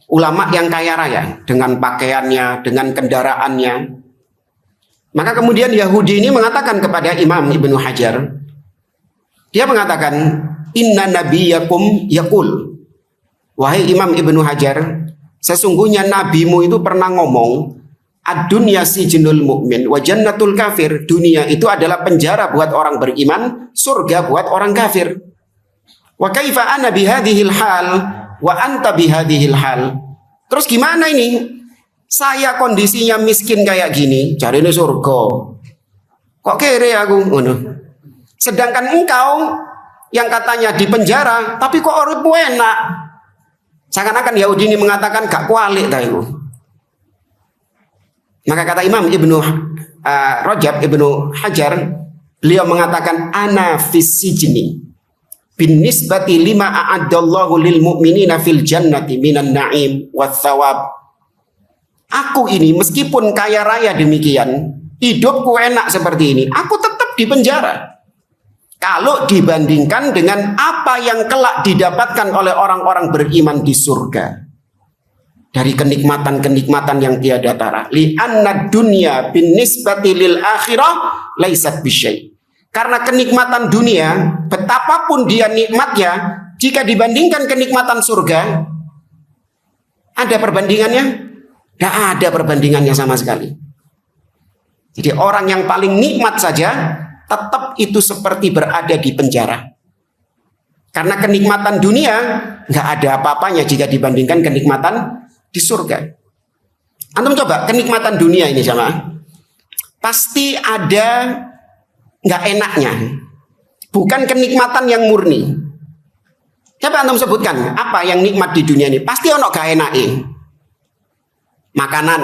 Ulama yang kaya raya dengan pakaiannya, dengan kendaraannya. Maka kemudian Yahudi ini mengatakan kepada Imam Ibnu Hajar, dia mengatakan, inna nabiyakum yaqul, wahai Imam Ibnu Hajar, sesungguhnya nabimu itu pernah ngomong, ad-dunya sijnul mu'min wa jannatul kafir. Dunia itu adalah penjara buat orang beriman, surga buat orang kafir. Wa kaifa ana bihadhil hal wa anta bihadhil hal. Terus gimana ini? Saya kondisinya miskin kayak gini, cari ini surga. Kok kere aku? Sedangkan engkau yang katanya di penjara, tapi kok uripmu enak. Seakan-akan Yahudi ini mengatakan gak kualik tahu. Maka kata Imam Ibnu Rajab Ibnu Hajar, beliau mengatakan ana fis sijni bin nisbati lima a'addallahu lil mu'minina fil jannati minan na'im wath thawab. Aku ini meskipun kaya raya demikian, hidupku enak seperti ini, aku tetap di penjara. Kalau dibandingkan dengan apa yang kelak didapatkan oleh orang-orang beriman di surga. Dari kenikmatan-kenikmatan yang tiada tara. Li'anna dunya bin nisbati lil akhirah laisat bisyai. Karena kenikmatan dunia, betapapun dia nikmatnya, jika dibandingkan kenikmatan surga, ada perbandingannya? Tidak ada perbandingannya sama sekali. Jadi orang yang paling nikmat saja, tetap itu seperti berada di penjara. Karena kenikmatan dunia nggak ada apa-apanya jika dibandingkan kenikmatan di surga. Antum coba kenikmatan dunia ini sama, pasti ada nggak enaknya. Bukan kenikmatan yang murni. Coba antum sebutkan apa yang nikmat di dunia ini? Pasti ono gak enake. Makanan.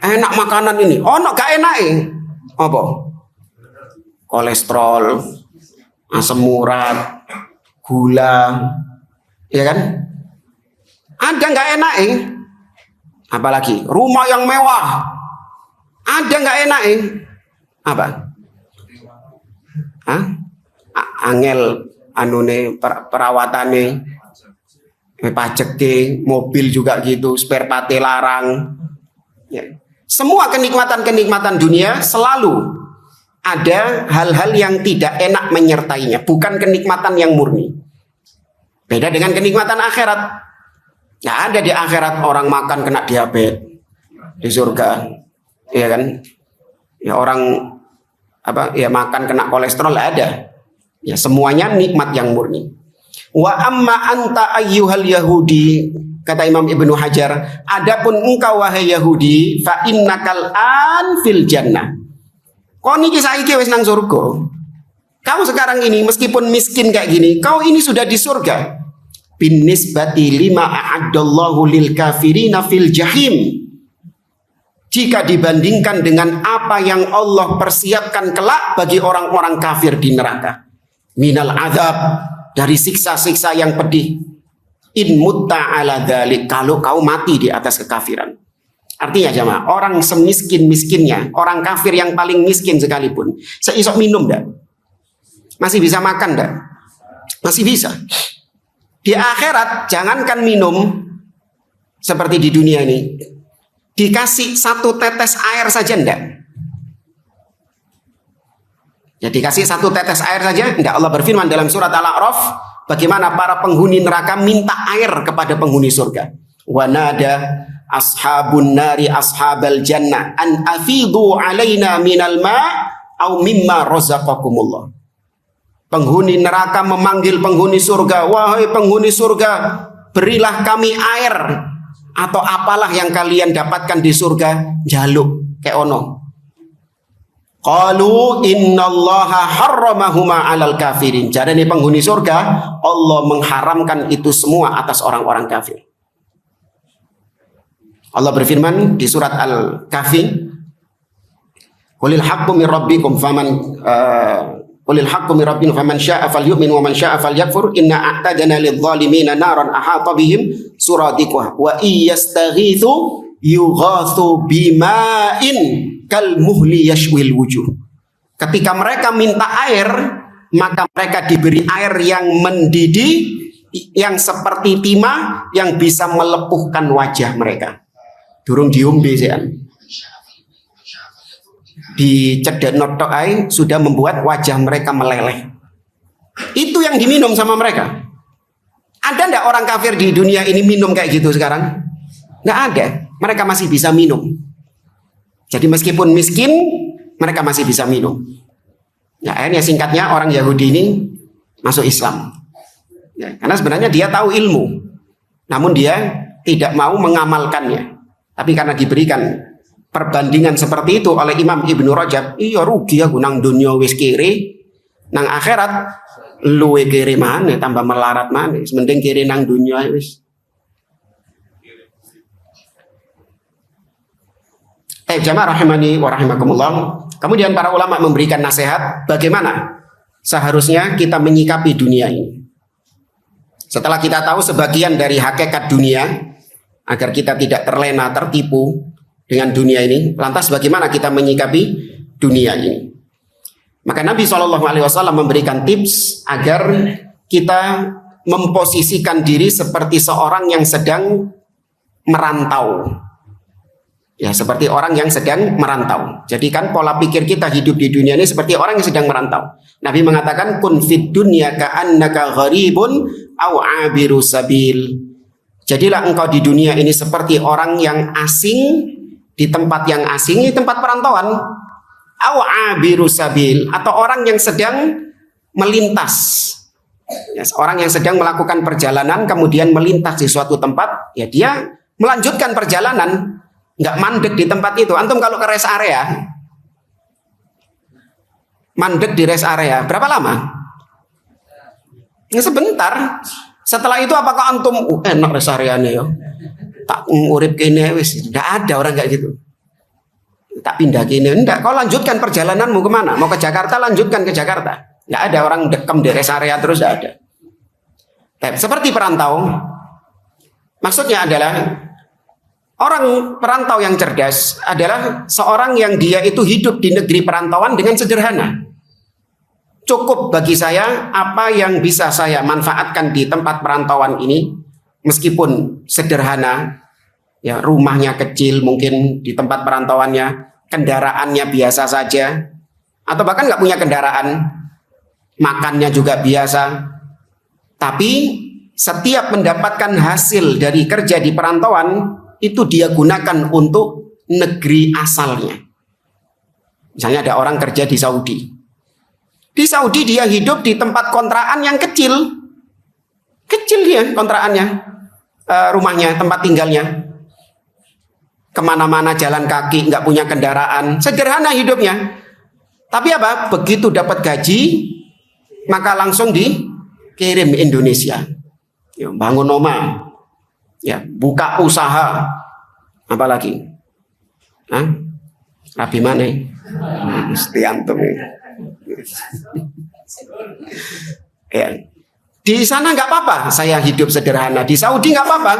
Enak makanan ini. Ono gak enake. Apa? Kolesterol, asam urat, gula, ya kan? Ada nggak enak Apalagi rumah yang mewah, ada nggak enak Apa? Angel anune perawatane, pajak mobil juga gitu, spare part larang. Ya. Semua kenikmatan-kenikmatan dunia selalu ada hal-hal yang tidak enak menyertainya, bukan kenikmatan yang murni. Beda dengan kenikmatan akhirat. Nggak ada di akhirat orang makan kena diabetes di surga, ya kan? Ya orang makan kena kolesterol ada. Ya semuanya nikmat yang murni. Wa amma anta ayyuhal yahudi, Kata Imam Ibnu Hajar, adapun engkau wahai Yahudi, fa innakal an fil jannah. Kau niki saiki wis nang surga. Kamu sekarang ini meskipun miskin kayak gini, kau ini sudah di surga. Bin nisbati lima a'addallahu lil kafirina fil jahim. Jika dibandingkan dengan apa yang Allah persiapkan kelak bagi orang-orang kafir di neraka. Minal azab, dari siksa-siksa yang pedih. In mutta ala dzalik, kalau kau mati di atas kekafiran. Artinya jemaah, orang semiskin-miskinnya, orang kafir yang paling miskin sekalipun, seisok minum enggak? Masih bisa makan enggak? Masih bisa. Di akhirat jangankan minum seperti di dunia ini, dikasih satu tetes air saja enggak? Ya dikasih satu tetes air saja enggak. Allah berfirman dalam surat Al-A'raf, bagaimana para penghuni neraka minta air kepada penghuni surga. Wa nada ashabun nari ashabal jannah an afidu alaina minal ma' au mimma razaqakumullah. Penghuni neraka memanggil penghuni surga, wahai penghuni surga, berilah kami air atau apalah yang kalian dapatkan di surga, jaluk kayak ono. Qalu innallaha harramahuma 'alal kafirin. Jadi ini penghuni surga, Allah mengharamkan itu semua atas orang-orang kafir. Allah berfirman di surat Al-Kahfi, Qulil haqqu min rabbikum faman syaa'a falyu'min wa man syaa'a falyakfur inna a'tadna lidh-dhalimina naran ahata bihim suradiquha wa iyastaghitsu yughatsu bima'in kal muhli yashwil wujuh. Ketika mereka minta air, maka mereka diberi air yang mendidih, yang seperti timah, yang bisa melepuhkan wajah mereka. Durung diombe sean. Dicedek notok air sudah membuat wajah mereka meleleh. Itu yang diminum sama mereka. Ada ndak orang kafir di dunia ini minum kayak gitu sekarang? Nggak ada. Mereka masih bisa minum. Jadi meskipun miskin, mereka masih bisa minum. Ya, akhirnya singkatnya orang Yahudi ini masuk Islam. Ya, karena sebenarnya dia tahu ilmu, namun dia tidak mau mengamalkannya. Tapi karena diberikan perbandingan seperti itu oleh Imam Ibnu Rajab, iya rugi aku nang dunia wis kere, nang akhirat luwe kere mana, tambah melarat mana, mending kere nang dunia wis. Jamaah rahimani wa rahimakumullah. Kemudian para ulama memberikan nasihat bagaimana seharusnya kita menyikapi dunia ini. Setelah kita tahu sebagian dari hakikat dunia, agar kita tidak terlena, tertipu dengan dunia ini, lantas bagaimana kita menyikapi dunia ini? Maka Nabi SAW memberikan tips agar kita memposisikan diri seperti seorang yang sedang merantau. Ya, seperti orang yang sedang merantau. Jadi kan pola pikir kita hidup di dunia ini seperti orang yang sedang merantau. Nabi mengatakan kun fid dunya ka'annaka gharibun aw 'abiru sabil. Jadilah engkau di dunia ini seperti orang yang asing di tempat yang asing, di tempat perantauan. Aw 'abiru sabil, atau orang yang sedang melintas. Ya, orang yang sedang melakukan perjalanan kemudian melintas di suatu tempat, ya dia melanjutkan perjalanan. Nggak mandek di tempat itu. Antum kalau ke rest area, mandek di rest area berapa lama? Ya, sebentar. Setelah itu apakah antum enak rest areanya ya? Tak ngurip kene wis. Tidak ada orang kayak gitu. Tak pindah kene, enggak. Kau lanjutkan perjalananmu kemana? Mau ke Jakarta, lanjutkan ke Jakarta. Nggak ada orang dekem di rest area terus, tidak ada. Seperti perantau. Maksudnya adalah orang perantau yang cerdas adalah seorang yang dia itu hidup di negeri perantauan dengan sederhana. Cukup bagi saya apa yang bisa saya manfaatkan di tempat perantauan ini, meskipun sederhana, ya rumahnya kecil mungkin di tempat perantauannya, kendaraannya biasa saja, atau bahkan nggak punya kendaraan, makannya juga biasa. Tapi setiap mendapatkan hasil dari kerja di perantauan, itu dia gunakan untuk negeri asalnya. Misalnya ada orang kerja di Saudi. Di Saudi dia hidup di tempat kontrakan yang kecil. Kecil dia kontrakannya. rumahnya, tempat tinggalnya. Kemana-mana jalan kaki, nggak punya kendaraan, sederhana hidupnya. Tapi apa? Begitu dapat gaji, maka langsung dikirim Indonesia. Ya, bangun rumah, ya, buka usaha, apalagi, Rabi mana? Mesti antum ya. Di sana nggak apa-apa, saya hidup sederhana. Di Saudi nggak apa-apa,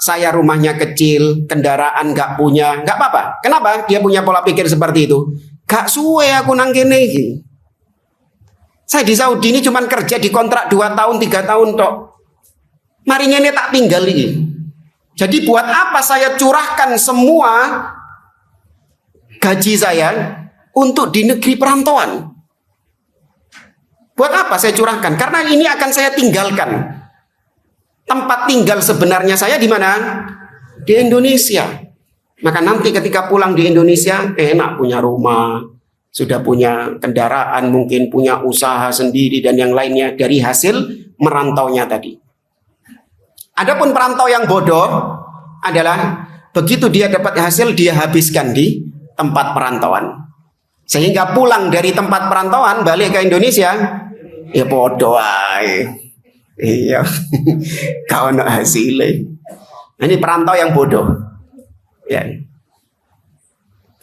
saya rumahnya kecil, kendaraan nggak punya, nggak apa-apa. Kenapa? Dia punya pola pikir seperti itu. Gak suwe aku nang kene iki. Saya di Saudi ini cuma kerja di kontrak 2 tahun, 3 tahun tok. Mari ini tak tinggal ini. Jadi buat apa saya curahkan semua gaji saya untuk di negeri perantauan? Buat apa saya curahkan? Karena ini akan saya tinggalkan. Tempat tinggal sebenarnya saya di mana? Di Indonesia. Maka nanti ketika pulang di Indonesia, enak punya rumah, sudah punya kendaraan, mungkin punya usaha sendiri dan yang lainnya dari hasil merantaunya tadi. Adapun perantau yang bodoh adalah begitu dia dapat hasil, dia habiskan di tempat perantauan. Sehingga pulang dari tempat perantauan balik ke Indonesia, ya bodoh ae. Iya. Kau nak hasilnya. Ini perantau yang bodoh. Ya.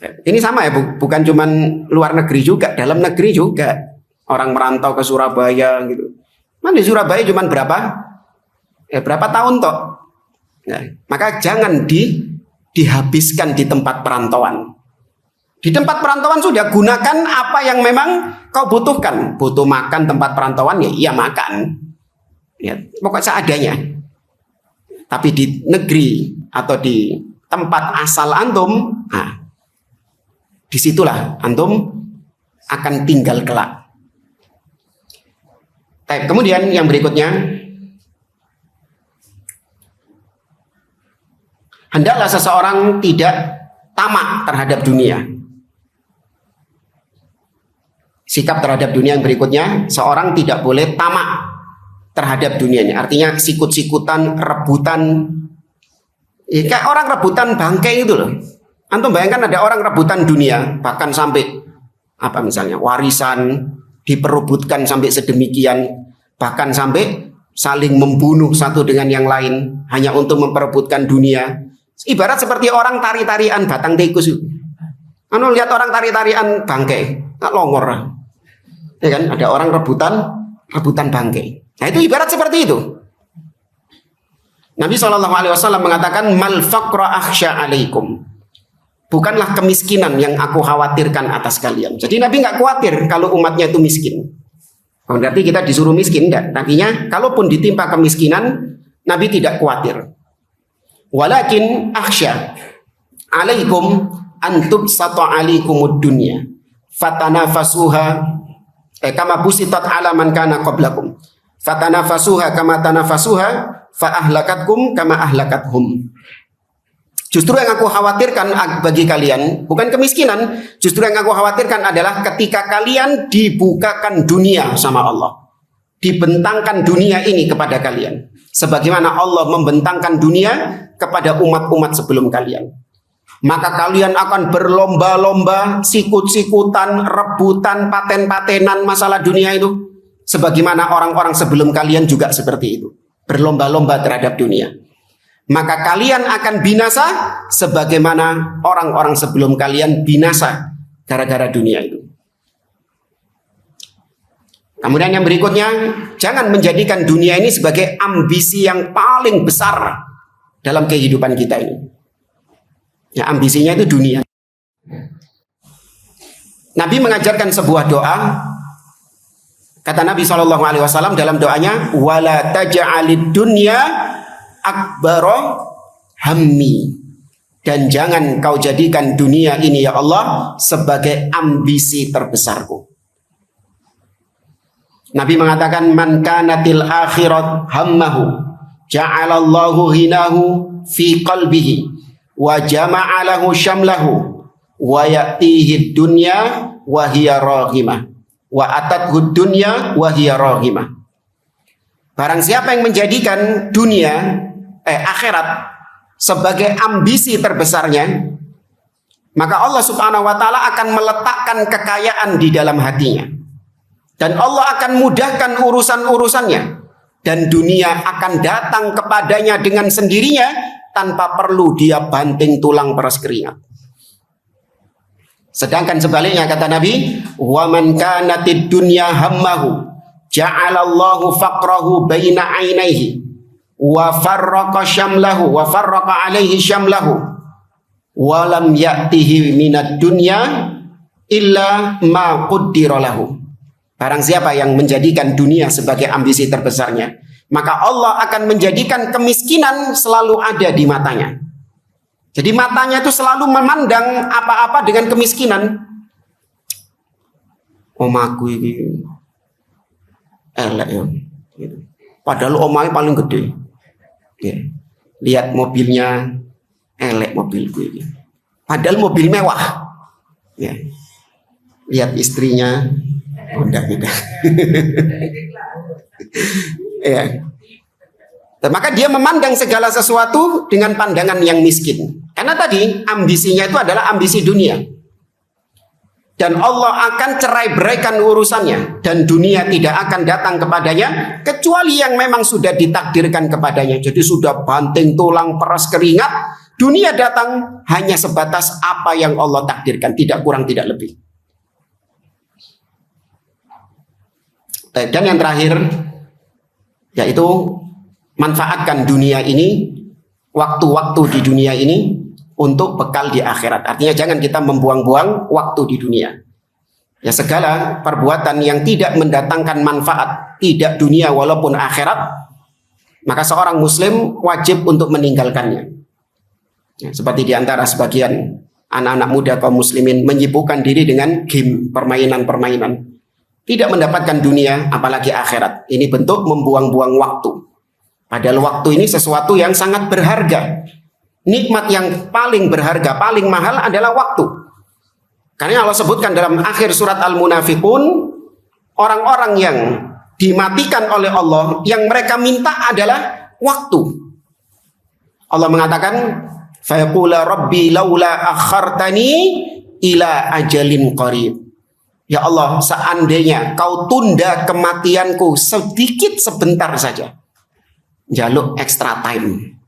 Ini sama ya, bukan cuma luar negeri juga, dalam negeri juga. Orang merantau ke Surabaya gitu. Mana di Surabaya cuma berapa tahun toh? Nah, maka jangan dihabiskan di tempat perantauan. Di tempat perantauan sudah gunakan apa yang memang kau butuhkan. Butuh makan tempat perantauan, ya iya makan. Ya, pokoknya seadanya. Tapi di negeri atau di tempat asal antum, nah, disitulah antum akan tinggal kelak. Kemudian yang berikutnya, hendaklah seseorang tidak tamak terhadap dunia. Sikap terhadap dunia yang berikutnya, seorang tidak boleh tamak terhadap dunianya. Artinya sikut-sikutan, rebutan. Ya, kayak orang rebutan bangkai itu loh. Antum bayangkan ada orang rebutan dunia, bahkan sampai apa misalnya warisan diperebutkan sampai sedemikian, bahkan sampai saling membunuh satu dengan yang lain hanya untuk memperebutkan dunia. Ibarat seperti orang tari-tarian batang tikus. Anu lihat orang tari-tarian bangkai, tak longor. Ya kan, ada orang rebutan bangkai. Nah itu ibarat seperti itu. Nabi SAW mengatakan mal faqra akhsha alaikum. Bukanlah kemiskinan yang aku khawatirkan atas kalian. Jadi Nabi nggak khawatir kalau umatnya itu miskin. Berarti kita disuruh miskin enggak? Artinya kalaupun ditimpa kemiskinan, Nabi tidak khawatir. Walakin akhsha alaikum antub sata alikumud dunya fatanafasuha kama busitat ala man kana qablakum fatanafasuha kama tanafasuha fa ahlakatkum kama ahlakathum. Justru yang aku khawatirkan bagi kalian bukan kemiskinan, justru yang aku khawatirkan adalah ketika kalian dibukakan dunia sama Allah, dibentangkan dunia ini kepada kalian, sebagaimana Allah membentangkan dunia kepada umat-umat sebelum kalian. Maka kalian akan berlomba-lomba, sikut-sikutan, rebutan, paten-patenan masalah dunia itu. Sebagaimana orang-orang sebelum kalian juga seperti itu. Berlomba-lomba terhadap dunia. Maka kalian akan binasa sebagaimana orang-orang sebelum kalian binasa gara-gara dunia itu. Kemudian yang berikutnya, jangan menjadikan dunia ini sebagai ambisi yang paling besar dalam kehidupan kita ini. Ya, ambisinya itu dunia. Nabi mengajarkan sebuah doa. Kata Nabi SAW dalam doanya, wala taj'alid dunya akbara hammi. Dan jangan kau jadikan dunia ini ya Allah sebagai ambisi terbesarku. Nabi mengatakan man kanatil akhirat hammahu ja'alallahu hinahu fi qalbihi wa jama'alahu syamlahu wa ya'tihi dunya wa hiya raghimah wa atathu dunya wa hiya raghimah. Barang siapa yang menjadikan dunia akhirat sebagai ambisi terbesarnya, maka Allah Subhanahu wa taala akan meletakkan kekayaan di dalam hatinya. Dan Allah akan mudahkan urusan-urusannya. Dan dunia akan datang kepadanya dengan sendirinya tanpa perlu dia banting tulang peras keringat. Sedangkan sebaliknya kata Nabi, "Wa man kanatid dunya hammahu ja'alallahu faqrahu baina 'ainaihi wa farraqa syamlahu wa farraqa 'alaihi syamlahu wa lam ya'tihi minad dunya illa ma qaddara lahu." Barang siapa yang menjadikan dunia sebagai ambisi terbesarnya, maka Allah akan menjadikan kemiskinan selalu ada di matanya. Jadi matanya itu selalu memandang apa-apa dengan kemiskinan. Omaku ini elek ya. Padahal omahnya paling gede. Ya. Lihat mobilnya, elek mobilku ini. Padahal mobil mewah. Ya. Lihat istrinya, beda. Ya. Dan maka dia memandang segala sesuatu dengan pandangan yang miskin. Karena tadi ambisinya itu adalah ambisi dunia. Dan Allah akan cerai-beraikan urusannya. Dan dunia tidak akan datang kepadanya kecuali yang memang sudah ditakdirkan kepadanya. Jadi sudah banting tulang peras keringat, dunia datang hanya sebatas apa yang Allah takdirkan, tidak kurang tidak lebih. Dan yang terakhir yaitu manfaatkan dunia ini, waktu-waktu di dunia ini untuk bekal di akhirat. Artinya jangan kita membuang-buang waktu di dunia. Ya, segala perbuatan yang tidak mendatangkan manfaat, tidak dunia walaupun akhirat, maka seorang muslim wajib untuk meninggalkannya. Ya, seperti diantara sebagian anak-anak muda kaum muslimin menyibukkan diri dengan game, permainan-permainan. Tidak mendapatkan dunia, apalagi akhirat. Ini bentuk membuang-buang waktu. Padahal waktu ini sesuatu yang sangat berharga. Nikmat yang paling berharga, paling mahal adalah waktu. Karena Allah sebutkan dalam akhir surat Al-Munafiqun, orang-orang yang dimatikan oleh Allah, yang mereka minta adalah waktu. Allah mengatakan, "Fayaqula rabbi laula akhartani ila ajalin qarib." Ya Allah, seandainya kau tunda kematianku sedikit sebentar saja. Jaluk extra time.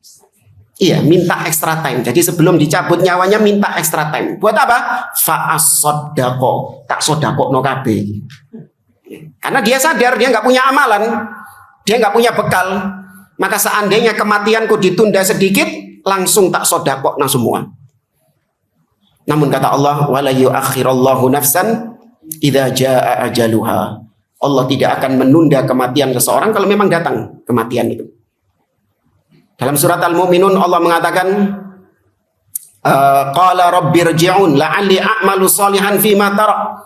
Iya, minta extra time. Jadi sebelum dicabut nyawanya minta extra time. Buat apa? Fa'as-sodako. Tak sodako no kabe. Karena dia sadar dia nggak punya amalan, dia nggak punya bekal. Maka seandainya kematianku ditunda sedikit, langsung tak sodako na semua. Namun kata Allah, wala yu'akhirallahu nafsan idza jaa ajaluha. Allah tidak akan menunda kematian seseorang kalau memang datang kematian itu. Dalam surat Al-Mu'minun Allah mengatakan, qala rabbirji'un la'alli a'malu shalihan fima tarak.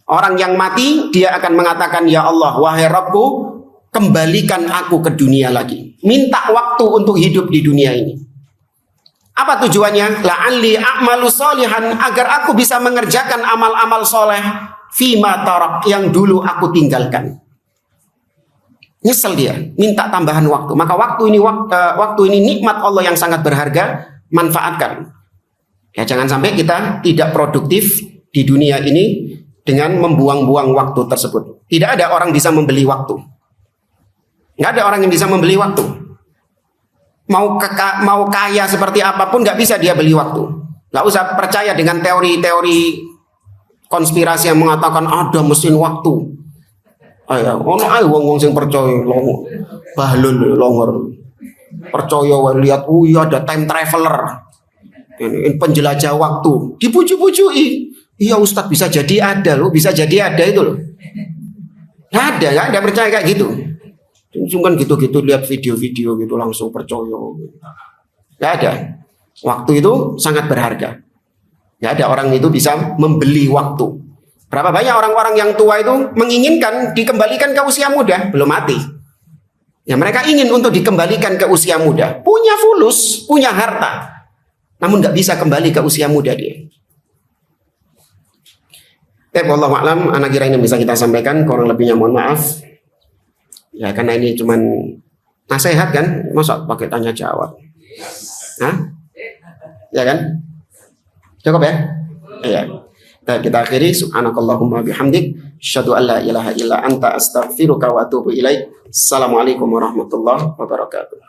Orang yang mati dia akan mengatakan, ya Allah, wahai Rabbku, kembalikan aku ke dunia lagi. Minta waktu untuk hidup di dunia ini. Apa tujuannya? La'alli a'malu shalihan, agar aku bisa mengerjakan amal-amal soleh fima tarak, yang dulu aku tinggalkan. Nyesel dia, minta tambahan waktu. Maka waktu ini nikmat Allah yang sangat berharga, manfaatkan. Ya, jangan sampai kita tidak produktif di dunia ini dengan membuang-buang waktu tersebut. Tidak ada orang bisa membeli waktu. Nggak ada orang yang bisa membeli waktu. Mau kaya seperti apapun nggak bisa dia beli waktu. Nggak usah percaya dengan teori-teori konspirasi yang mengatakan ada mesin waktu. Ayo, wong sing percaya bahlul longor. Percaya lihat, iya ada time traveler. Ini penjelajah waktu. Dipuju-pujui. Iya Ustadz, bisa jadi ada loh, bisa jadi ada itu loh. Nggak ada percaya kayak gitu. Cuma gitu-gitu lihat video-video gitu langsung percaya. Nggak ada. Waktu itu sangat berharga. Nggak ada orang itu bisa membeli waktu. Berapa banyak orang-orang yang tua itu menginginkan dikembalikan ke usia muda, belum mati. Ya, mereka ingin untuk dikembalikan ke usia muda. Punya fulus, punya harta. Namun nggak bisa kembali ke usia muda dia. Wallahu a'lam, anak kira ini bisa kita sampaikan, kurang lebihnya mohon maaf. Ya, karena ini cuman Nasihat kan, masa pakai tanya jawab? Hah? Ya kan? Cukup ya? Iya. Kita akhiri. Subhanakallahumma bihamdik, asyhadu an la ilaha illa anta astaghfiruka wa atubu ilaik. Assalamualaikum warahmatullahi wabarakatuh.